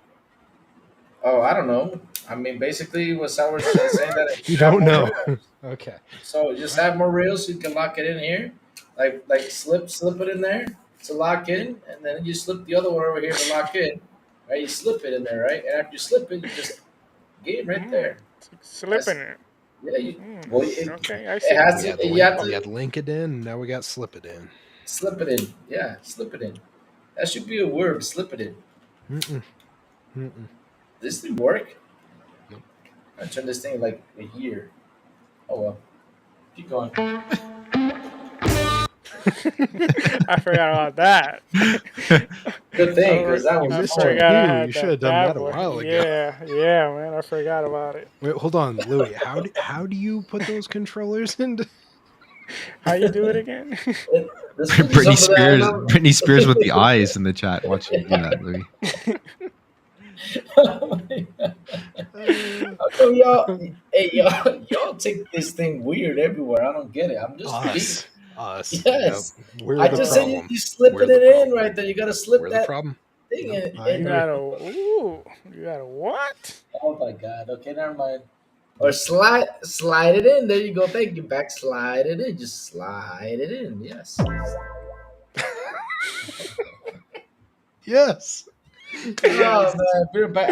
Oh, I don't know. I mean, basically, what Sour's saying that You don't know. Rails. Okay. So just have more rails so you can lock it in here, like slip it in there to lock in, and then you slip the other one over here to lock in. Right, you slip it in there, right, and after you slip it, you just game right there. Slipping it. Yeah, Okay, I see. it has to. You have We had to link it in, and now we got slip it in. slip it in. Yeah, slip it in. That should be a word. Slip it in. This thing work? Nope. I turned this thing like a year. Oh well. Keep going. I forgot about that. Good thing, because that I was forgot I had You should have done bad that a boy. while ago. Yeah, man. I forgot about it. Wait, hold on, Louis. How do you put those controllers into? How you do it again? Britney Spears with the eyes in the chat watching you do that, Louis. How come y'all take this thing weird everywhere? I don't get it. I'm just Us. Yes. Yep. We're I the just problem. said you slipping We're the it in problem. right there. You gotta slip We're the that problem. thing Nope, in. I You agree. got a what? Oh my god. Okay, never mind. Or slide it in. There you go. Thank you. Back slide it in. Just slide it in. Yes. Yes. Oh man, be right back.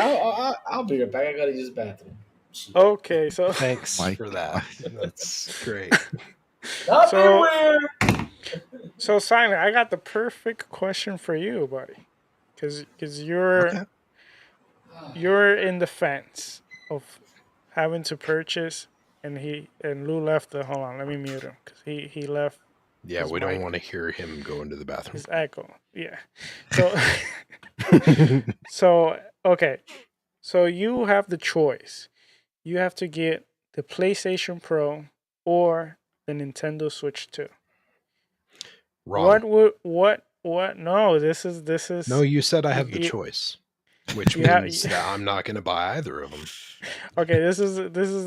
I'll be right back. I gotta use the bathroom. Shit. Okay, so Thanks My for that. That's great. Not So- be weird. so Simon, I got the perfect question for you, buddy, because you're in the fence of having to purchase, and Lou left the. Hold on, let me mute him because he left Yeah, His we don't mic. want to hear him go into the bathroom. his echo. Yeah, so okay, so you have the choice. You have to get the PlayStation Pro or the Nintendo Switch 2. Wrong. What? No, this is. No, you said I have the you- choice, which you have- means that I'm not going to buy either of them. Okay, this is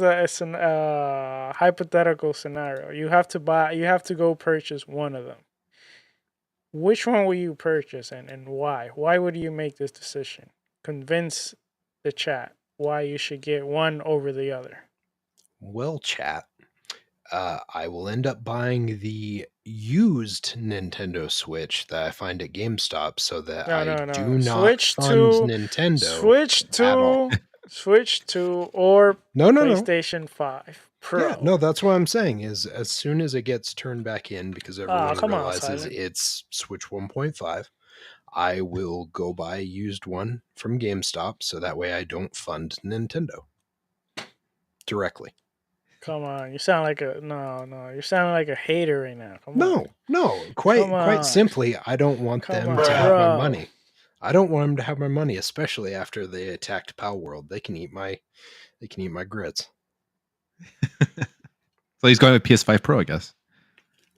a hypothetical scenario. You have to go purchase one of them. Which one will you purchase and why? Why would you make this decision? Convince the chat why you should get one over the other. Well, chat, I will end up buying the used Nintendo Switch that I find at GameStop, so that I do not Switch fund to Nintendo. Switch to or No. PlayStation 5 Pro. Yeah, no, that's what I'm saying. Is as soon as it gets turned back in, because everyone come on, realizes Simon. it's Switch 1.5, I will go buy a used one from GameStop, so that way I don't fund Nintendo directly. Come on, you sound like a you're sounding like a hater right now. Come on. No, Come quite on. simply, I don't want Come them on, to have bro. my money. I don't want them to have my money, especially after they attacked Pal World. They can eat my grits. So he's going with PS5 Pro, I guess.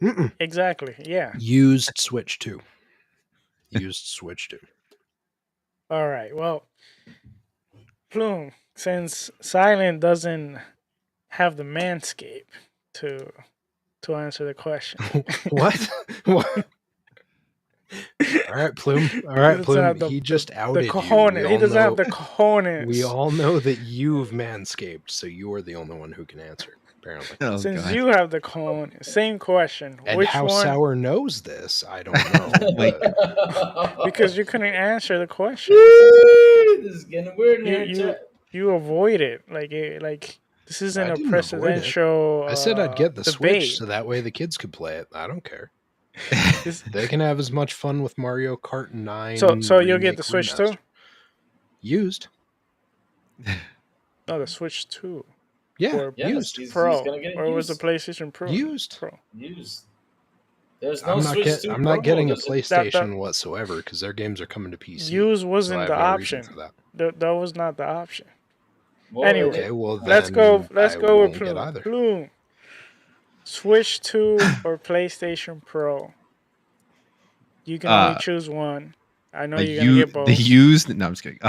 Mm-mm. Exactly. Yeah. Used Switch 2. Used Switch 2. All right. Well, Plume, since Silent doesn't have the manscape to answer the question. What? What? All right, Plume. All right, doesn't have Plume. He just the outed you. cojones. He doesn't have the cojones. We all know that you've manscaped, so you are the only one who can answer, apparently. Oh, Since God. you have the cojones, same question. And Which how one? Sour knows this, I don't know. Like- but Because you couldn't answer the question. This is getting weird in here. Chat. You avoid it. Like this isn't I a didn't avoid it. presidential. I said I'd get the debate. Switch so that way the kids could play it. I don't care. This- They can have as much fun with Mario Kart 9. So you'll get remake the Switch remaster. too? Used. No, the Switch 2 Yeah, or Yes, used. he's Pro, gonna get it or was the used. PlayStation Pro? Used. Pro. Used. There's no Switch 2 I'm Pro. not getting a There's That PlayStation whatsoever because their games are coming to PC. use So I wasn't have the no reason option. for that. That was not the option. well, Anyway, Okay, well let's go. then Let's I go with won't get Plume. either. Plume. Switch 2 or PlayStation Pro. You can only Uh, choose one. I know a you're gonna get the both. used. No, I'm just kidding.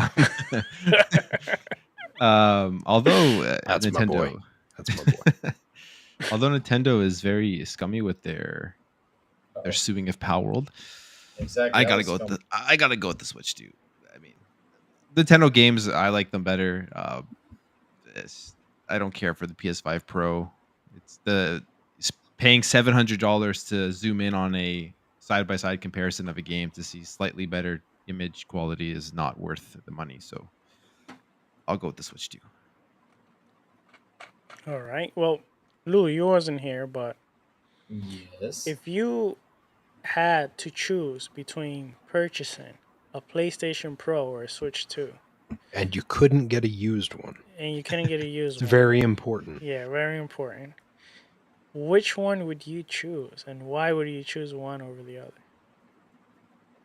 Although That's my boy. Nintendo, That's my boy. although Nintendo is very scummy with their uh-oh. suing of Power World, Exactly. I That gotta was go with scum. I gotta go with the Switch too. I mean, Nintendo games I like them better. I don't care for the PS5 Pro. It's paying $700 to zoom in on a side by side comparison of a game to see slightly better image quality is not worth the money. So I'll go with the Switch too. All right. Well, Lou, you wasn't here, but Yes. if you had to choose between purchasing a PlayStation Pro or a Switch 2, And you couldn't get a used one. and you couldn't get a It's used one, very important. yeah, very important. Which one would you choose, and why would you choose one over the other?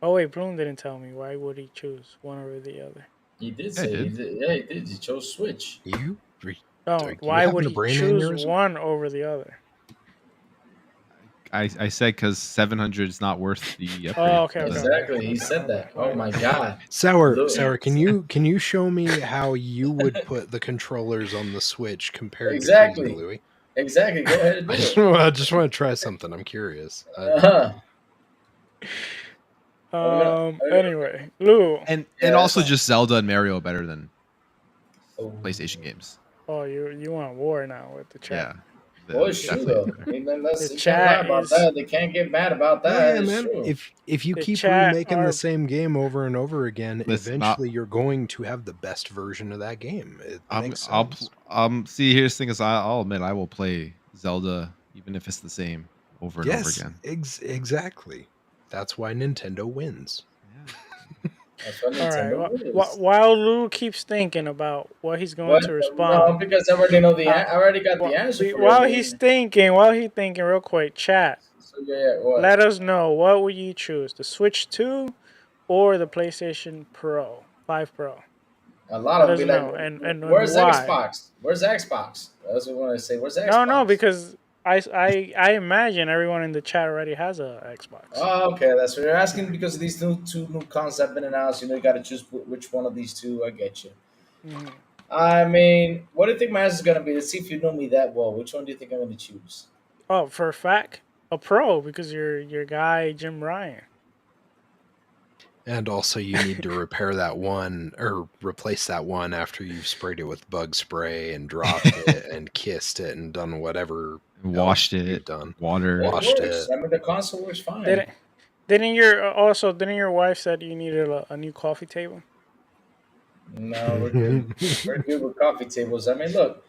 Oh wait, Bloom didn't tell me. Why would he choose one over the other? He did Yeah, I say he did. did. Yeah, he did. He chose Switch. You No, are you why would having a he brain choose aneurysm? one over the other? I said because 700 is not worth the upgrade. Oh, okay, okay, Exactly. He okay, said okay, that. my Oh my bad. god. Sour, Look. Sour, can you show me how you would put the controllers on the Switch compared to Exactly. Crazy Louie? Exactly. Go ahead and do it. I just want to try something. I'm curious. Uh-huh. Anyway, Lou. And Yes. also just Zelda and Mario better than Oh. PlayStation games. Oh, you want war now with the chat? Yeah. Well, it's true Definitely though. better. I mean, The you can't lie chat about is that. They can't get mad about Hell that. yeah, It's man! true. If you the keep chat remaking are the same game over and over again, Listen, eventually you're going to have the best version of that game. It makes I'll sense. see. Here's the thing: is I'll admit I will play Zelda even if it's the same over and over Yes, again. exactly. That's why Nintendo wins. Yeah. That's what all Nintendo right. is. While Lou keeps thinking about what he's going What? to No, respond, because I already know the. uh, I already got the answer for you. I while he's mean, thinking, real quick, chat. so yeah, what? Let us know, what would you choose, the Switch 2 or the PlayStation Pro 5 Pro? A lot Let of us them be like, know, and "Where's why? Xbox? Where's Xbox?" That's what I want to say. Where's No, Xbox? because I imagine everyone in the chat already has a Xbox. Oh, okay, that's what you're asking because these two new concepts have been announced. You know, you got to choose which one of these two. I get you. Mhm. I mean, what do you think my answer is gonna be? Let's see if you know me that well. Which one do you think I'm gonna choose? Oh, for a fact, a Pro, because your guy Jim Ryan. And also, you need to repair that one or replace that one after you've sprayed it with bug spray and dropped it and kissed it and done whatever Washed else you've it, done. water. It Washed works. it. I mean, the console works fine. Didn't your wife said you needed a new coffee table? No, we're good. We're good with coffee tables. I mean, look,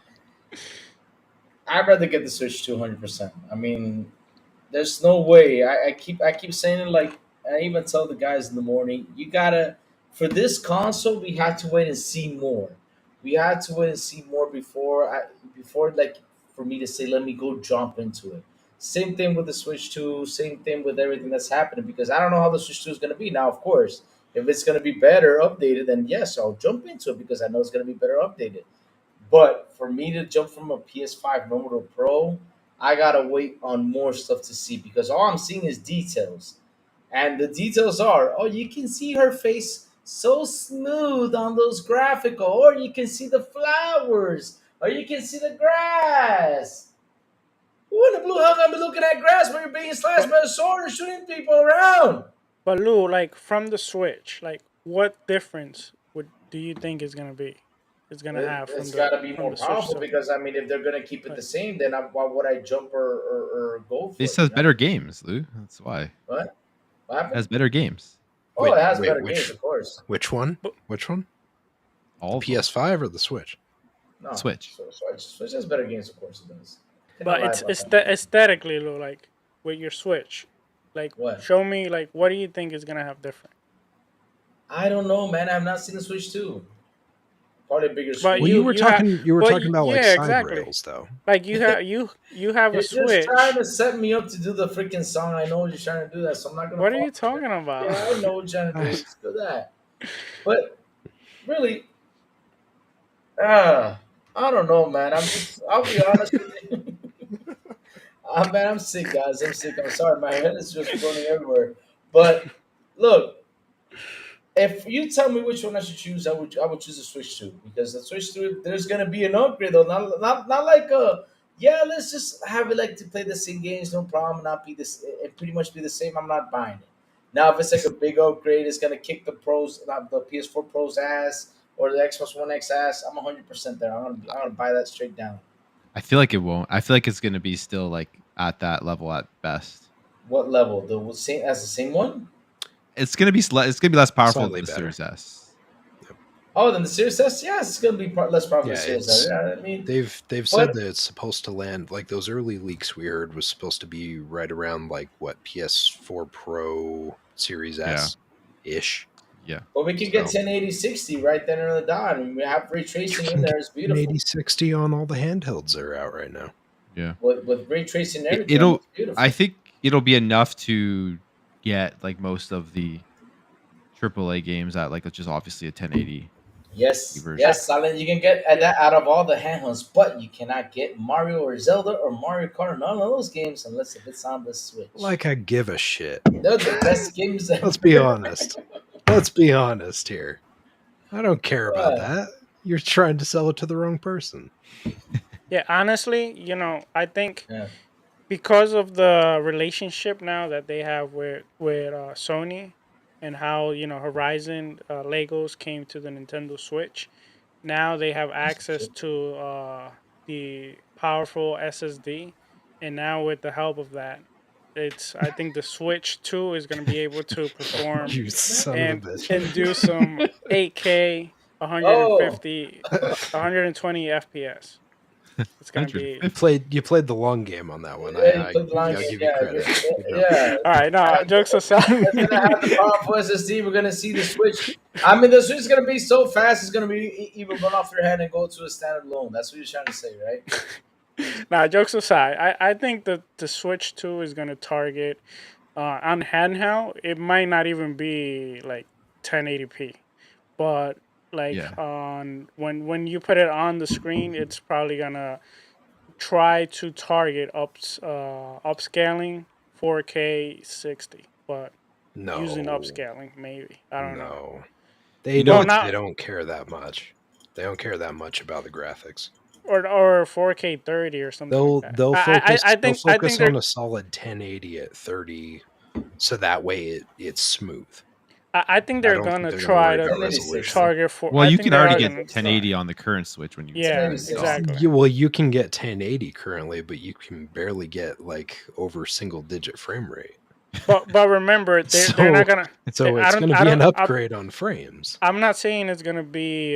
I'd rather get the Switch 200%. I mean, there's no way. I keep saying it. Like I even tell the guys in the morning, you gotta for this console, we had to wait and see more. We had to wait and see more before like for me to say let me go jump into it. Same thing with the Switch 2. Same thing with everything that's happening because I don't know how the Switch 2 is gonna be. Now, of course, if it's gonna be better updated, then yes, I'll jump into it because I know it's gonna be better updated. But for me to jump from a PS5 normal to Pro, I gotta wait on more stuff to see because all I'm seeing is details. And the details are, oh, you can see her face so smooth on those graphical, or you can see the flowers, or you can see the grass. Who in the blue hell gonna be looking at grass when you're being slashed But by a sword and shooting people around? but Lou, like from the Switch, like what difference would do you think is gonna be? Is gonna have It's got to be from more the Switch powerful to because I mean, if they're gonna keep it the like same, then why would I jump or go It for it? says You know better games, Lou. That's why. what? What It happened? has better games. Oh, it has Wait, better games, of course. which one? but, Which one? All of them. PS5 or the Switch? No, Switch. Switch has better games, of course it does. Cannot but lie it's about that. aesthetically, Lou, like with your Switch. Like What? show me like what do you think is gonna have different? I don't know, man. I have not seen the Switch 2. Probably a bigger But screen. Well, you were but talking about like yeah, side exactly. rails though. Like you have a You're just trying Switch. to set me up to do the freaking song. I know you're trying to do that, so I'm not gonna What are fall you for it. talking about? Yeah, I know what you're trying to do. Let's do that. But really, I don't know, man. I'll be honest with you. Man, I'm sick, guys. I'm sick. I'm sorry. My head is just running everywhere. But look, if you tell me which one I should choose, I would choose the Switch 2 because the Switch 2 there's gonna be an upgrade though, not like a yeah, let's just have it like to play the same games, no problem, not be this it pretty much be the same. I'm not buying it. Now if it's like a big upgrade, it's gonna kick not the PS4 Pro's ass or the Xbox One X ass. I'm 100% there. I'm gonna buy that straight down. I feel like it won't. I feel like it's gonna be still like at that level at best. What level? The same as the same one? It's gonna be it's gonna be less powerful than Slightly the better. Series S. Oh, then the Series S, yeah, it's gonna be less powerful than Yeah, the Series S. it's Yeah, I mean, they've said but that it's supposed to land like those early leaks we heard was supposed to be right around like what PS4 Pro Series Yeah. S ish. Yeah. But we can get So 1080 60 right then on the dot. I mean, we have ray you tracing in can there. get It's beautiful. 8060 on all the handhelds that are out right now. Yeah. With ray tracing and everything, It'll. it's beautiful. I think it'll be enough to get like most of the AAA games at like just obviously a 1080 Yes, version. yes, Silent. You can get that out of all the handhelds, but you cannot get Mario or Zelda or Mario Kart. None of those games unless if it's on the Switch. Like I give a shit. They're the best games. Let's be honest. Let's be honest here. I don't care about What? that. You're trying to sell it to the wrong person. Yeah, honestly, I think Yeah. because of the relationship now that they have with Sony, and how Horizon Legos came to the Nintendo Switch, now they have access to the powerful SSD, and now with the help of that, I think the Switch 2 is going to be able to perform You son and of a bitch. and do some 8K, Oh, 150, 120 FPS. It's gonna be. You played the long game on that one. yeah, you put the line I'll game. give you Yeah, credit. Good job. yeah. All right, no, jokes aside. It's gonna have the powerful SSD. We're gonna see the Switch. I mean, the Switch is gonna be so fast. It's gonna be even run off your hand and go to a standalone. That's what you're trying to say, right? Nah, jokes aside, I think that the Switch 2 is gonna target on handheld. It might not even be like 1080p, but like Yeah. on when you put it on the screen, it's probably gonna try to target upscaling 4K 60, but No. using upscaling maybe. I don't know. No. They You know Well, don't not they don't care that much. They don't care that much about the graphics. or 4K 30 or something They'll like that. they'll I focus I they'll think I focus think they're on a solid 1080 at 30 so that way it's smooth. I think I they're don't think gonna they're gonna try worry about to resolution. target for. Well, I you think can they already are get gonna try. 1080 on the current Switch when you Yeah, install. exactly. Well, you can get 1080 currently, but you can barely get like over single digit frame rate. But remember, they're not gonna. So I it's don't. going to I be an don't. upgrade on frames. I'm not saying it's gonna be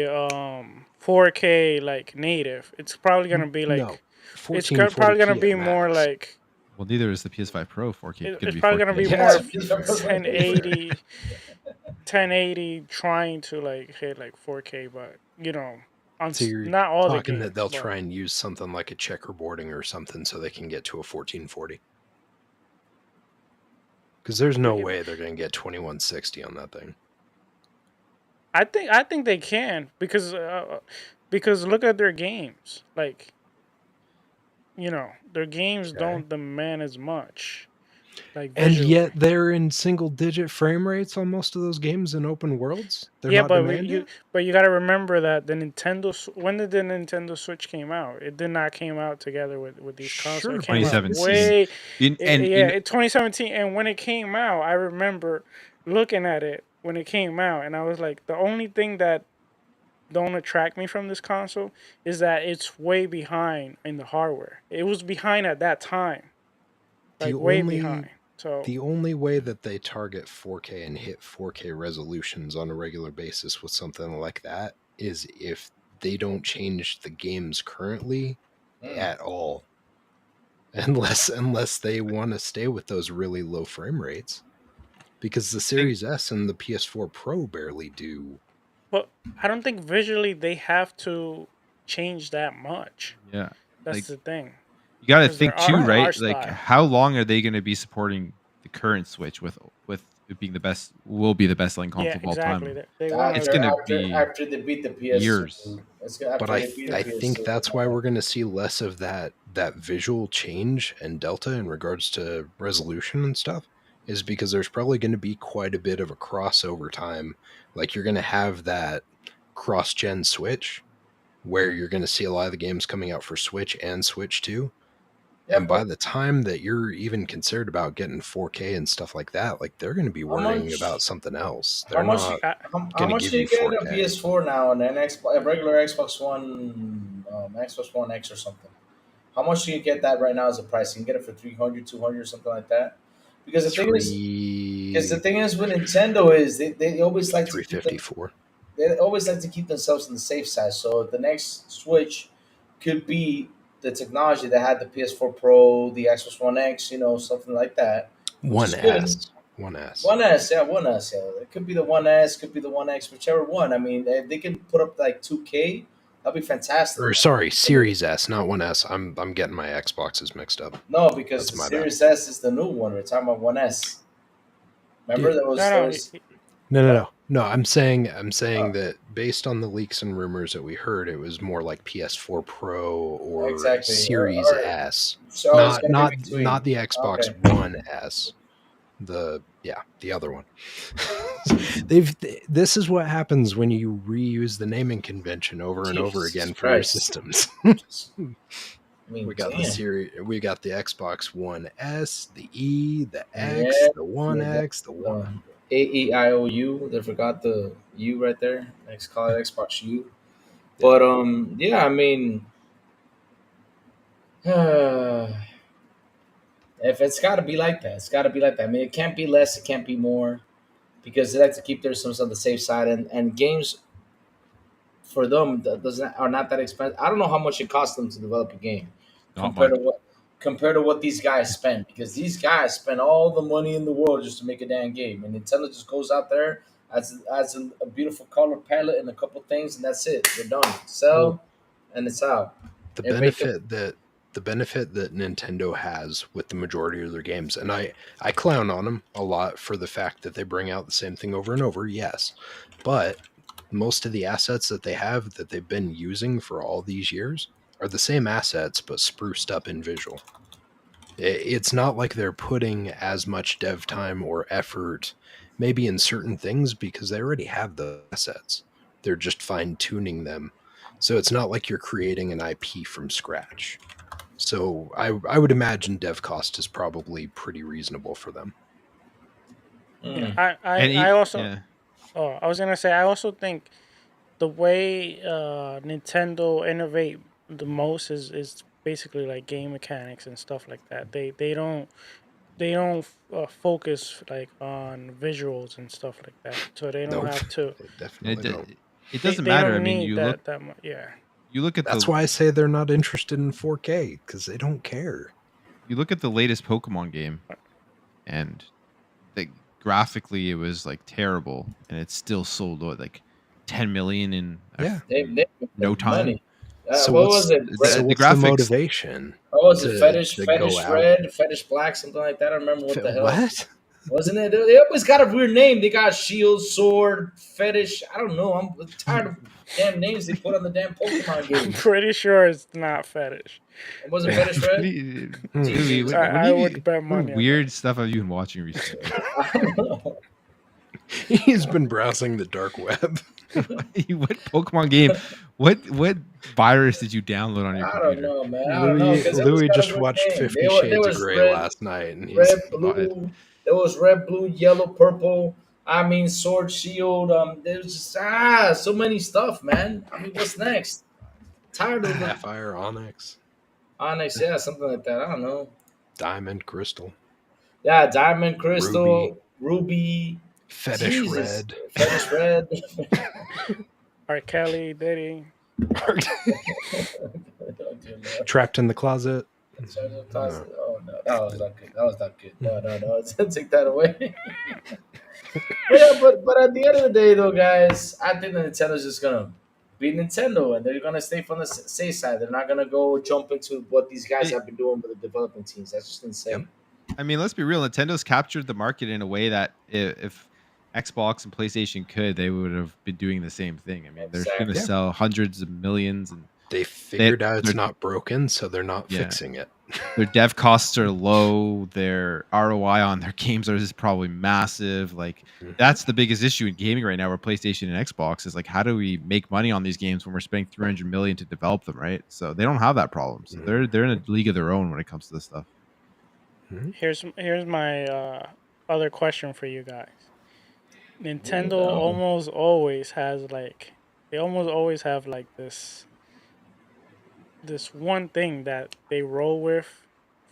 4K like native. It's probably gonna be like. No, It's 1440p probably gonna be at more max. like. Well, neither is the PS5 Pro 4K. Gonna It's be probably 4K. gonna be Yeah, more PS5 1080, 1080, trying to like hit like 4K, but on So you're not all the talking games. that they'll but- try and use something like a checkerboarding or something so they can get to a 1440. Because there's no Maybe. way they're going to get 2160 on that thing. I think they can because look at their games. Like, their games Okay. don't demand as much. Like And visually. yet they're in single digit frame rates on most of those games in open worlds. They're yeah, not but demanding. you got to remember that the when did the Nintendo Switch came out? It did not came out together with these consoles. Sure, It came out 2017. in 2017. And when it came out, I remember looking at it when it came out, and I was like, the only thing that don't attract me from this console is that it's way behind in the hardware. It was behind at that time, like way behind. So The only way that they target 4K and hit 4K resolutions on a regular basis with something like that is if they don't change the games currently at all. Unless they want to stay with those really low frame rates. Because the Series S and the PS4 Pro barely do But I don't think visually they have to change that much. Yeah. That's Like the thing. you got to Because think their too, right? art Like style. how long are they going to be supporting the current Switch with it being the best will be the best selling Yeah, console of all exactly. time? They want It's to. After going to after be after they beat the PS2, years. But after they beat the I think PS2. that's why we're going to see less of that visual change and delta in regards to resolution and stuff, is because there's probably going to be quite a bit of a crossover time. Like you're going to have that cross-gen Switch where you're going to see a lot of the games coming out for Switch and Switch 2. Yeah, And by but the time that you're even concerned about getting 4K and stuff like that, like they're going to be how worrying much? about something else. How They're much? not How going to much give do you you get a 4K. PS4 now and an a regular Xbox One, Xbox One X or something? How much do you get that right now as a price? You can get it for 300, 200, or something like that. Because the Three thing is with Nintendo is they always like to keep them 354. they always like to keep themselves on the safe side. So the next Switch could be the technology that had the PS4 Pro, the Xbox One X, something like that, which One is good. S. One S. One S, yeah, One S, yeah. It could be the One S, could be the One X, whichever one. I mean, if they can put up like 2K, that'd be fantastic. Or sorry, Series S, not one S. I'm getting my Xboxes mixed up. No, because That's the my bad. Series S is the new one. We're talking about One S. Remember, Dude, there No, was there no. was. no. I'm Uh, saying that based on the leaks and rumors that we heard, it was more like PS4 Pro or exactly. Series S, So it's not gonna be not between. not the Xbox Okay. One S. The other one. They've This is what happens when you reuse the naming convention over and over Jesus again for your Christ. systems. I mean, We got the damn. series. We got the Xbox One S, the E, the Yeah. X, the One The, X, the One. the AEIOU. They forgot the U right there. Next, call it Xbox U. Yeah. But yeah. I mean, if it's got to be like that, it's got to be like that. I mean, it can't be less. It can't be more because they like to keep their systems on the safe side. And games for them that doesn't are not that expensive. I don't know how much it costs them to develop a game Not compared much. to what these guys spend because these guys spend all the money in the world just to make a damn game, and Nintendo just goes out there adds a beautiful color palette and a couple things, and that's it. They're done. Well, Sell, and it's out. the If it could, benefit that the benefit that Nintendo has with the majority of their games, and I clown on them a lot for the fact that they bring out the same thing over and over. Yes, but most of the assets that they have that they've been using for all these years are the same assets but spruced up in visual. It's not like they're putting as much dev time or effort maybe in certain things because they already have the assets. They're just fine tuning them. So it's not like you're creating an IP from scratch. So I would imagine dev cost is probably pretty reasonable for them. Yeah, mm, And I also. yeah, Oh, I was gonna say. I also think the way Nintendo innovate the most is basically like game mechanics and stuff like that. They don't focus like on visuals and stuff like that. So they don't Nope, have to. they and definitely don't. it They doesn't they matter. I don't mean, need that much. Yeah. you look at That's the why I say they're not interested in 4K because they don't care. latest Pokemon game, and the graphically it was like terrible, and it still sold like 10 million in Yeah. they no make time. money. So What was it? The what's the graphics, motivation What was it? to go Fetish out? red, fetish black, something like that. I don't remember what the hell. What? Wasn't it? They always got a weird name. They got shield, sword, fetish. I don't know. I'm tired of damn names they put on the damn Pokemon I'm games. pretty sure it's not fetish. It wasn't fetish red. Louis, Jesus, what I do would you bet what money on that. weird stuff have you been watching recently? I don't know. He's been browsing the dark web. What Pokemon game? What virus did you download on your I don't computer? know, man. I don't know because it was Louis got a just weird watched name. 50 There Shades of was Grey red, last night, and he's red, But blue. There was red, blue, yellow, purple. I mean, sword, shield. There's just so many stuff, man. I mean, what's next? Tired of the Sapphire, Onyx, Onyx, yeah, something like that. I don't know. Diamond, Crystal, Yeah, diamond, Ruby, crystal, ruby. Fetish Jesus, Red. fetish red. R. Kelly, Diddy. Oh, dear Lord. Trapped in the Closet. Inside the No. closet. Oh no, that was not good. That was not good. No. Take that away. But yeah, but at the end of the day, though, guys, I think that Nintendo's just gonna be Nintendo, and they're gonna stay from the safe side. They're not gonna go jump into what these guys It- have been doing with the development teams. That's just Yep. insane. I mean, let's be real. Nintendo's captured the market in a way that if Xbox and PlayStation could, they would have been doing the same thing. I mean, they're going to Exactly. Yeah. sell hundreds of millions, and They figured out it's they're- not broken, so they're not Yeah. fixing it. their dev costs are low. Their ROI on their games is probably massive. Like that's the biggest issue in gaming right now, where PlayStation and Xbox is like, how do we make money on these games when we're spending 300 million to develop them, right? So they don't have that problem. So they're in a league of their own when it comes to this stuff. Here's my other question for you guys. Nintendo go. almost always has like they almost always have like this one thing that they roll with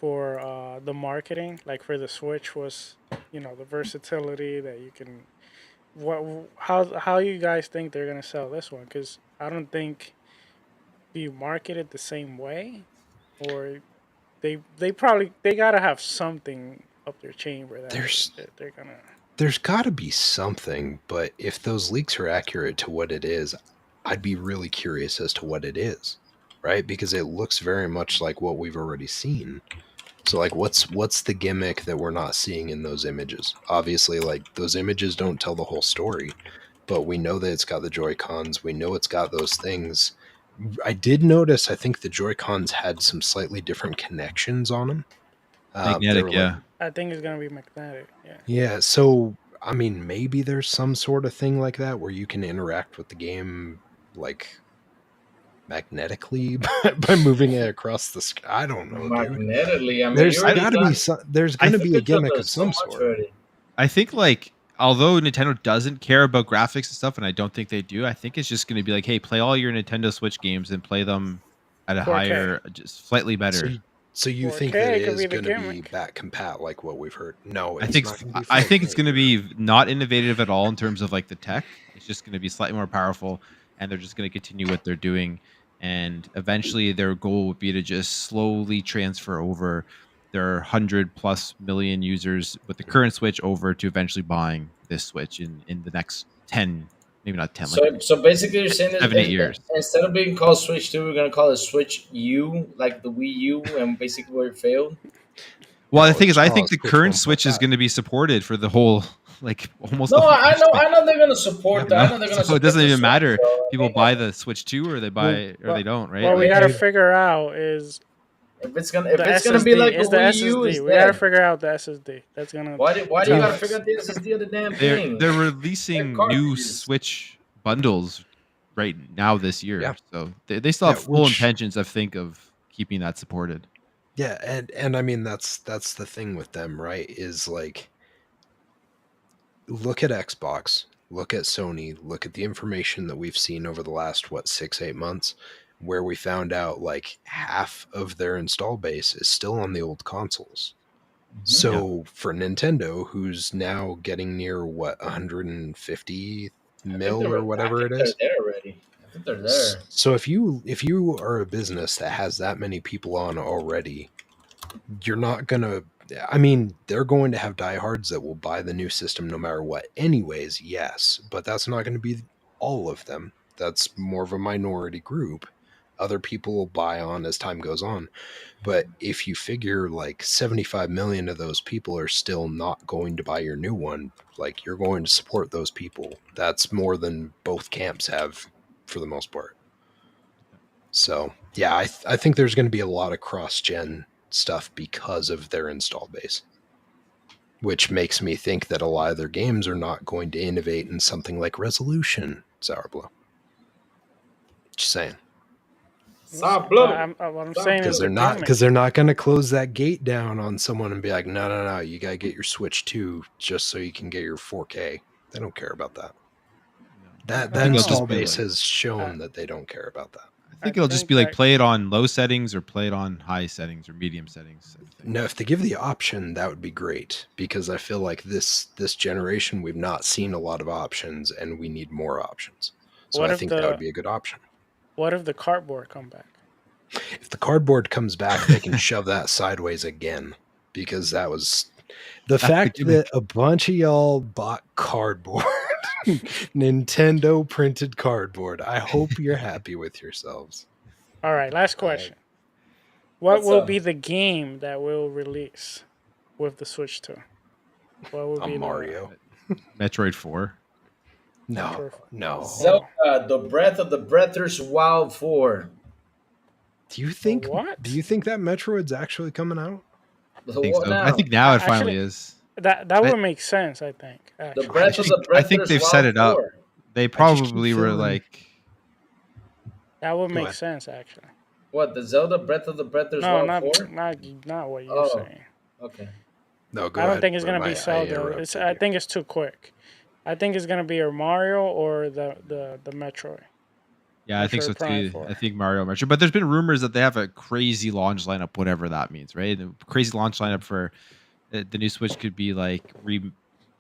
for the marketing. Like for the Switch was, the versatility that you can. How you guys think they're gonna sell this one? Because I don't think you market it the same way, or they probably they gotta have something up their chamber that they're gonna. There's got to be something, but if those leaks are accurate to what it is, I'd be really curious as to what it is, right? Because it looks very much like what we've already seen. So, like, what's the gimmick that we're not seeing in those images? Obviously, like, those images don't tell the whole story, but we know that it's got the Joy-Cons. We know it's got those things. I did notice, I think the Joy-Cons had some slightly different connections on them. Magnetic, yeah. I think it's gonna be magnetic. Yeah. Yeah, so I mean, maybe there's some sort of thing like that where you can interact with the game like magnetically by moving it across the sky. I don't know, dude. Magnetically, I mean, There's you already got to got- be some. There's going to be a They've done gimmick of so some much sort. already. I think like although Nintendo doesn't care about graphics and stuff, and I don't think they do, I think it's just going to be like, hey, play all your Nintendo Switch games and play them at a 4K. higher, just slightly better. So you 4K think that it could is be the going to be gimmick. back compat like what we've heard? No, I it's think not gonna be I think 4K. it's going to be not innovative at all in terms of like the tech. It's just going to be slightly more powerful, and they're just going to continue what they're doing. And eventually, their goal would be to just slowly transfer over their 100+ million users with the current Switch over to eventually buying this Switch in the next 10, maybe not 10, like So basically, you're saying that 7-8 years. instead of being called Switch 2, we're gonna call it Switch U, like the Wii U, and basically where it failed. Well, No, the thing is, I it's think the Switch current 1.5. Switch is going to be supported for the whole, like almost. No, the whole I know, Switch. I know they're gonna support that. I know they're gonna. So support it doesn't the even Switch, matter. so, I People mean, buy the Switch 2 or they buy or well, they don't, right? What we Like, gotta figure out is if it's gonna the be SSD. like a Is the Wii U, SSD? it's We gotta dead. figure out the SSD. That's gonna. Why do you tell gotta us. figure out the SSD of the damn they're thing? they're releasing new cartridges. Switch bundles right now this year, Yeah. so they still have Yeah, full which- intentions, I think, of keeping that supported. Yeah, and I mean that's the thing with them, right? Is like look at Xbox, look at Sony, look at the information that we've seen over the last 6-8 months, where we found out like half of their install base is still on the old consoles. So for Nintendo, who's now getting near 150 mil or whatever it is. They're there already. I think they're there. So if you are a business that has that many people on already, you're not gonna. I mean, they're going to have diehards that will buy the new system no matter what. Anyways, yes, but that's not going to be all of them. That's more of a minority group. Other people will buy on as time goes on. But if you figure like 75 million of those people are still not going to buy your new one, like you're going to support those people. That's more than both camps have for the most part. So, yeah, I think there's going to be a lot of cross-gen stuff because of their install base, which makes me think that a lot of their games are not going to innovate in something like resolution. Sourblow. Just saying. Sourblow. What I'm saying is Because they're not going to close that gate down on someone and be like, no, you got to get your Switch 2 just so you can get your 4K. They don't care about that. That think it'll install just be base like- has shown that they don't care about that. I think it'll just be like play it on low settings or play it on high settings or medium settings. I think. No, if they give the option, that would be great, because I feel like this generation we've not seen a lot of options and we need more options. So What I if think the- that would be a good option. What if the cardboard come back? If the cardboard comes back, they can shove that sideways again. because that was the That's the fact gimmick. that a bunch of y'all bought cardboard, Nintendo printed cardboard. I hope you're happy with yourselves. All right, last question. What What's will up? be the game that will release with the Switch 2? What will A be Mario. Metroid 4. No, no. Zelda, the Breath of the Breathers Wild 4. Do you the think? what? Do you think that Metroid's actually coming out? I think What so. I now? think now it finally Actually, is. that I, would make sense. I think. The Actually, Breath of the I think Breathers they've set Wild it up. 4. They I just keep probably were feeling- like, that would Go make ahead. sense. Actually, What, the Zelda Breath of the Breathers no, Wild not 4? not what you're Oh. saying. Okay. No, go I don't ahead. think it's gonna Brim. be I Zelda. interrupted I you. think it's too quick. I think it's gonna be a Mario or the Metroid. yeah, I think so Metroid Prime too. 4. I think Mario Metroid. But there's been rumors that they have a crazy launch lineup, whatever that means, right? The crazy launch lineup for the new Switch could be like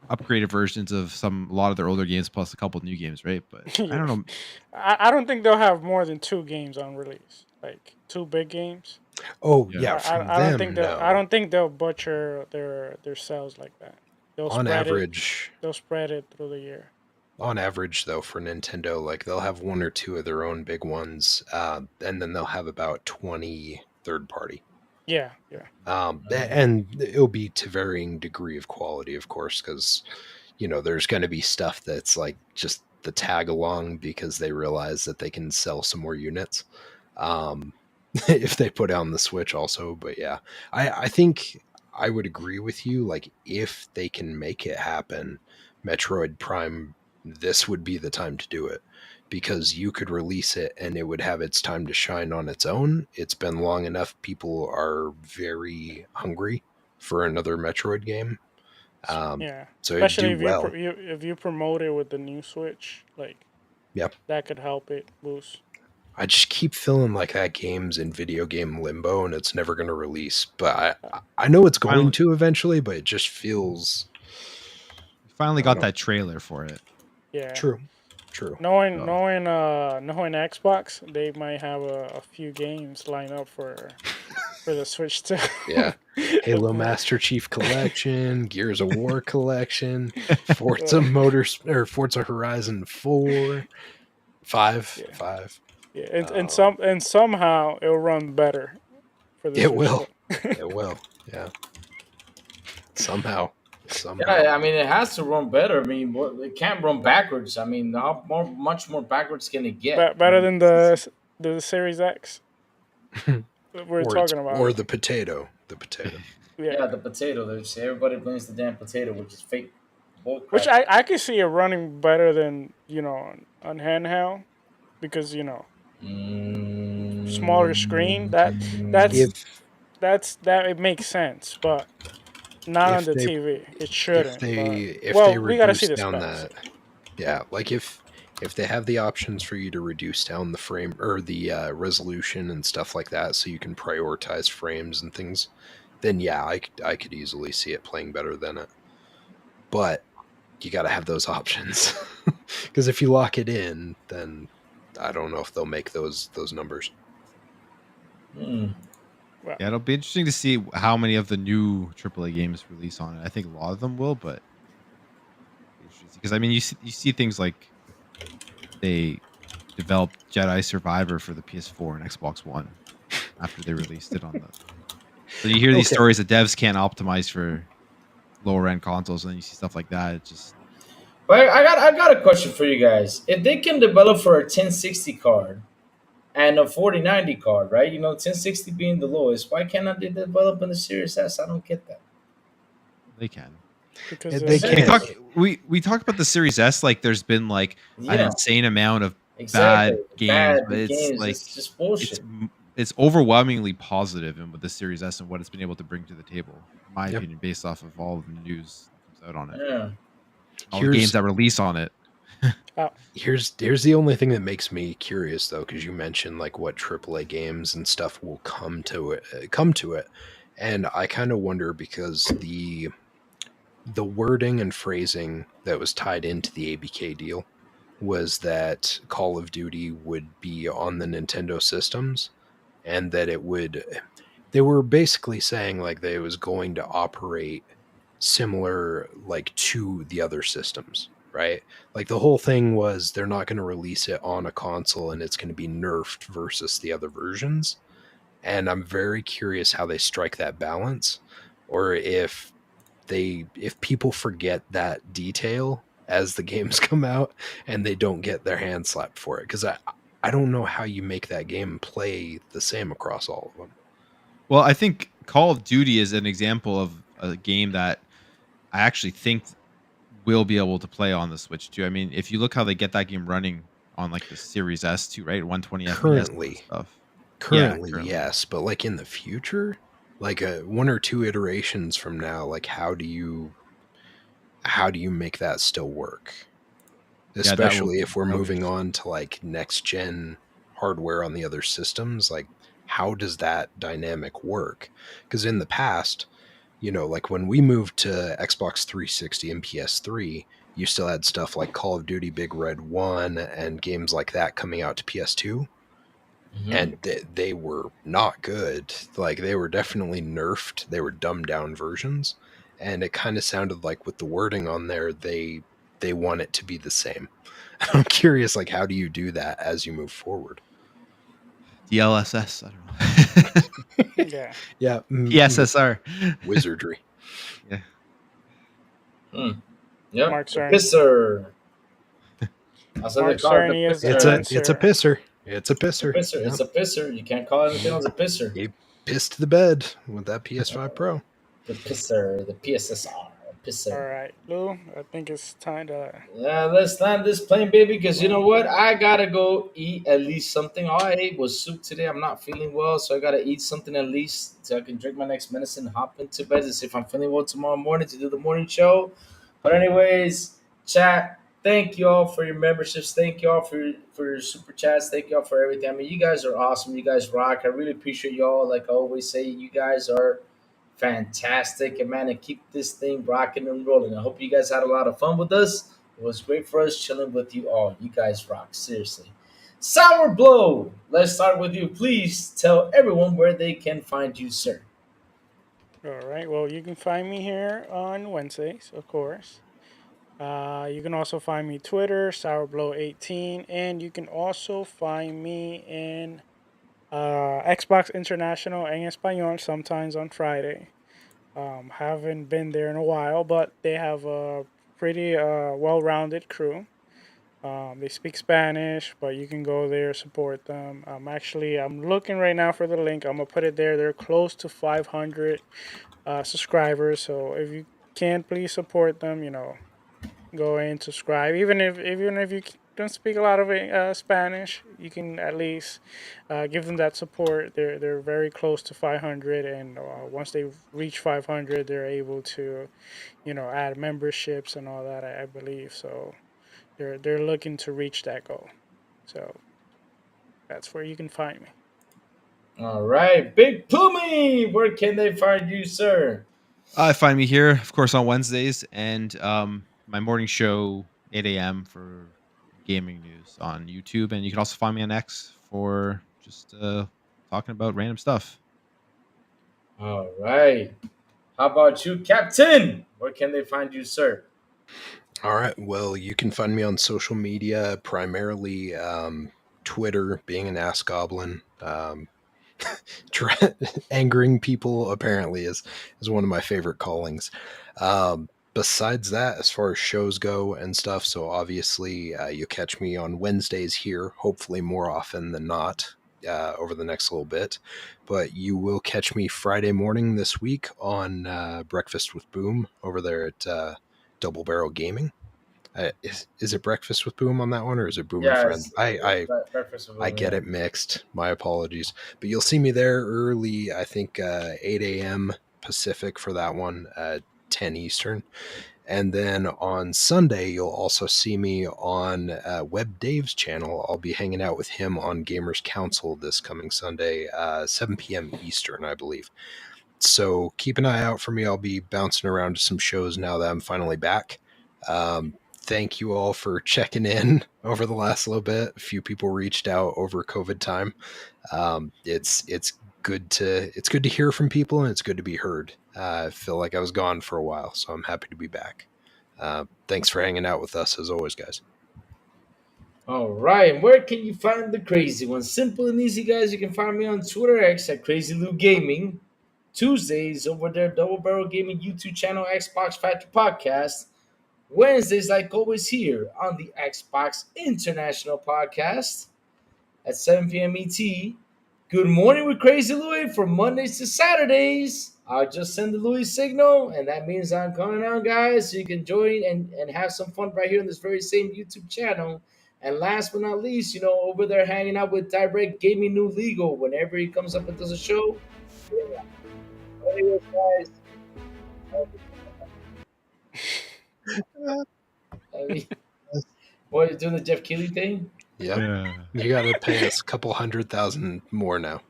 upgraded versions of a lot of their older games plus a couple new games, right? But I don't know. I don't think they'll have more than 2 games on release, like 2 big games. Oh Yeah. yeah, from I don't them. think No. I don't think they'll butcher their sales like that. They'll On spread average, they'll spread it through the year. on average though, for Nintendo, like they'll have 1 or 2 of their own big ones, and then they'll have about 20 third party. Yeah. And it'll be to varying degree of quality, of course, because there's going to be stuff that's like just the tag along because they realize that they can sell some more units if they put on the Switch also. But yeah, I think I would agree with you. Like if they can make it happen, Metroid Prime, this would be the time to do it, because you could release it and it would have its time to shine on its own. It's been long enough. People are very hungry for another Metroid game. Yeah. So it'd Especially do well. if you promote it with the new Switch, like that could help it boost. I just keep feeling like that game's in video game limbo and it's never going to release. But I know it's going to eventually, but it just feels... Finally got that trailer for it. Yeah. True. Knowing Xbox, they might have a few games lined up for the Switch too. Yeah. Halo Master Chief Collection, Gears of War Collection, Forza Horizon 4, 5. Yeah. 5. Yeah, and somehow it'll run better for the It Switch will. too. It will. Yeah. Somehow. Yeah, I mean, it has to run better. I mean, it can't run backwards. I mean, much more backwards can it get? Better than the Series X. We're talking about. Or the potato. The potato. Yeah, the potato. Everybody blames the damn potato, which is fake. Which I could see it running better than on handheld, because smaller screen. That it makes sense, but not on the TV. It shouldn't. If well, they we gotta see reduce the down specs. that, like if they have the options for you to reduce down the frame or the resolution and stuff like that, so you can prioritize frames and things, then yeah, I could easily see it playing better than it. But you got to have those options, because if you lock it in, then I don't know if they'll make those numbers. Hmm. Yeah, it'll be interesting to see how many of the new AAA games release on it. I think a lot of them will, but because I mean, you see things like they developed Jedi Survivor for the PS4 and Xbox One after they released it on the. So you hear these stories that devs can't optimize for lower end consoles, and then you see stuff like that. It just. But I got a question for you guys. If they can develop for a 1060 card and a 4090 card, right? 1060 being the lowest, why cannot they develop in the Series S? I don't get that. They can. Because They can. We talked about the Series S. Like, there's been like an insane amount of Exactly. bad games, but it's games. like It's just bullshit. it's overwhelmingly positive in with the Series S and what it's been able to bring to the table, in my opinion, based off of all of the news that comes out on it. Yeah. All the games that release on it. Here's the only thing that makes me curious though, because you mentioned like what AAA games and stuff will come to it, and I kind of wonder, because the wording and phrasing that was tied into the ABK deal was that Call of Duty would be on the Nintendo systems, and that they were basically saying like they was going to operate similar like to the other systems, right? Like the whole thing was they're not going to release it on a console and it's going to be nerfed versus the other versions. And I'm very curious how they strike that balance, or if people forget that detail as the games come out and they don't get their hand slapped for it, because I don't know how you make that game play the same across all of them. Well, I think Call of Duty is an example of a game that I actually think will be able to play on the Switch too. I mean, if you look how they get that game running on like the Series S too, right? 120 FPS and all that Currently, stuff. Yeah, currently, currently. yes, but like in the future, like one or two iterations from now, like how do you make that still work? Yeah, that will Especially if be we're that'll be moving interesting. on to like next gen hardware on the other systems, like how does that dynamic work? Because in the past, like when we moved to Xbox 360 and PS3, you still had stuff like Call of Duty Big Red 1 and games like that coming out to PS2, Mm-hmm. and they were not good. Like they were definitely nerfed. They were dumbed down versions, and it kind of sounded like with the wording on there, they want it to be the same. I'm curious, like how do you do that as you move forward? DLSS, I don't know. Yeah. Yeah, PSSR. wizardry. Yeah. Hmm. Yep. Mark The Cerny. pisser. That's what they Mark call it. The Cerny is the It's pisser. a answer. pisser. It's a It's a pisser. pisser. Yeah. It's a pisser. You can't call anything else a pisser. He pissed the bed with that PS5 Pro. The pisser. The PSSR. All Pisser. right, Lou. I think it's time to Yeah, let's land this plane, baby, because you know land what? plane. I gotta go eat at least something. All I ate was soup today. I'm not feeling well, so I gotta eat something at least so I can drink my next medicine, hop into bed to see if I'm feeling well tomorrow morning to do the morning show. But anyways, chat. Thank you all for your memberships. Thank you all for your super chats. Thank you all for everything. I mean, you guys are awesome. You guys rock. I really appreciate y'all. Like I always say, you guys are fantastic. And man, and keep this thing rocking and rolling. I hope you guys had a lot of fun with us. It was great for us chilling with you all. You guys rock, seriously. Sourblow, let's start with you. Please tell everyone where they can find you, sir. All right. Well, you can find me here on Wednesdays, of course. You can also find me Twitter, Sourblow18, and you can also find me in Xbox International en español sometimes on Friday. Haven't been there in a while, but they have a pretty well-rounded crew. They speak Spanish, but you can go there, support them. I'm looking right now for the link. I'm gonna put it there. They're close to 500 subscribers, so if you can, please support them. Go in, subscribe. Even if you don't speak a lot of Spanish, you can at least give them that support. They're very close to 500, and once they reach 500, they're able to, add memberships and all that. I believe so. They're looking to reach that goal. So that's where you can find me. All right, Big Plumey, where can they find you, sir? Find me here, of course, on Wednesdays, and my morning show 8 a.m. for gaming news on YouTube, and you can also find me on X for just talking about random stuff. All right. How about you, Captain? Where can they find you, sir? All right. Well, you can find me on social media, primarily Twitter, being an ass goblin. Angering people apparently is one of my favorite callings. Besides that, as far as shows go and stuff, so obviously you'll catch me on Wednesdays here, hopefully more often than not. Over the next little bit, but you will catch me Friday morning this week on Breakfast with Boom over there at Double Barrel Gaming. Is it Breakfast with Boom on that one, or is it Boom and Yeah, Friends? it's breakfast with I Boom, get yeah. it mixed. My apologies. But you'll see me there early, I think 8 a.m. Pacific for that one, 10 Eastern. And then on Sunday, you'll also see me on Web Dave's channel. I'll be hanging out with him on Gamers Council this coming Sunday, 7 p.m. Eastern, I believe. So keep an eye out for me. I'll be bouncing around to some shows now that I'm finally back. Thank you all for checking in over the last little bit. A few people reached out over COVID time. It's good to hear from people, and it's good to be heard. I feel like I was gone for a while, so I'm happy to be back. Thanks for hanging out with us as always, guys. All right, and where can you find the crazy ones? Simple and easy, guys. You can find me on Twitter X at Crazy Lou Gaming. Tuesdays over there, Double Barrel Gaming YouTube channel, Xbox Factory Podcast. Wednesdays, like always, here on the Xbox International Podcast at 7 p.m. ET. Good morning with Crazy Louie from Mondays to Saturdays. I'll just send the Louie signal, and that means I'm coming on, guys, so you can join and have some fun right here on this very same YouTube channel. And last but not least, over there hanging out with Direct Gaming New Legal whenever he comes up and does a show. Yeah. Anyways, guys. What, you doing the Jeff Keighley thing? Yep. Yeah. You got to pay us a couple $100,000 more now.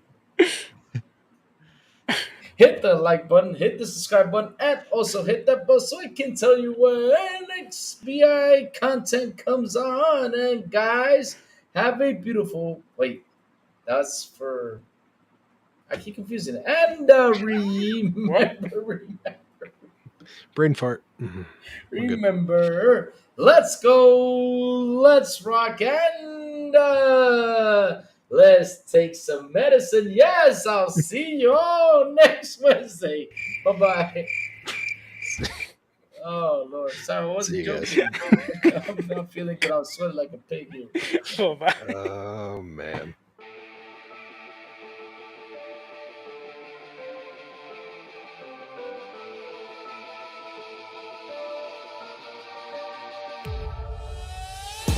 Hit the like button, hit the subscribe button, and also hit that bell so it can tell you when XBI content comes on. And guys, have a beautiful... Wait, that's for... I keep confusing it. And remember... Brain fart. Remember, let's go, let's rock, and let's take some medicine. Yes, I'll see you all next Wednesday. Bye-bye. Oh, Lord. Sorry, I wasn't joking. I'm not feeling good. I'm sweating like a pig here. Bye-bye. Oh, man.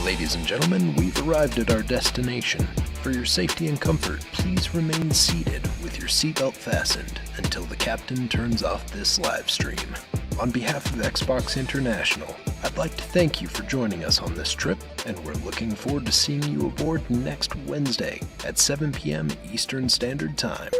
Ladies and gentlemen, we've arrived at our destination. For your safety and comfort, please remain seated with your seatbelt fastened until the captain turns off this live stream. On behalf of Xbox International, I'd like to thank you for joining us on this trip, and we're looking forward to seeing you aboard next Wednesday at 7 p.m. Eastern Standard Time.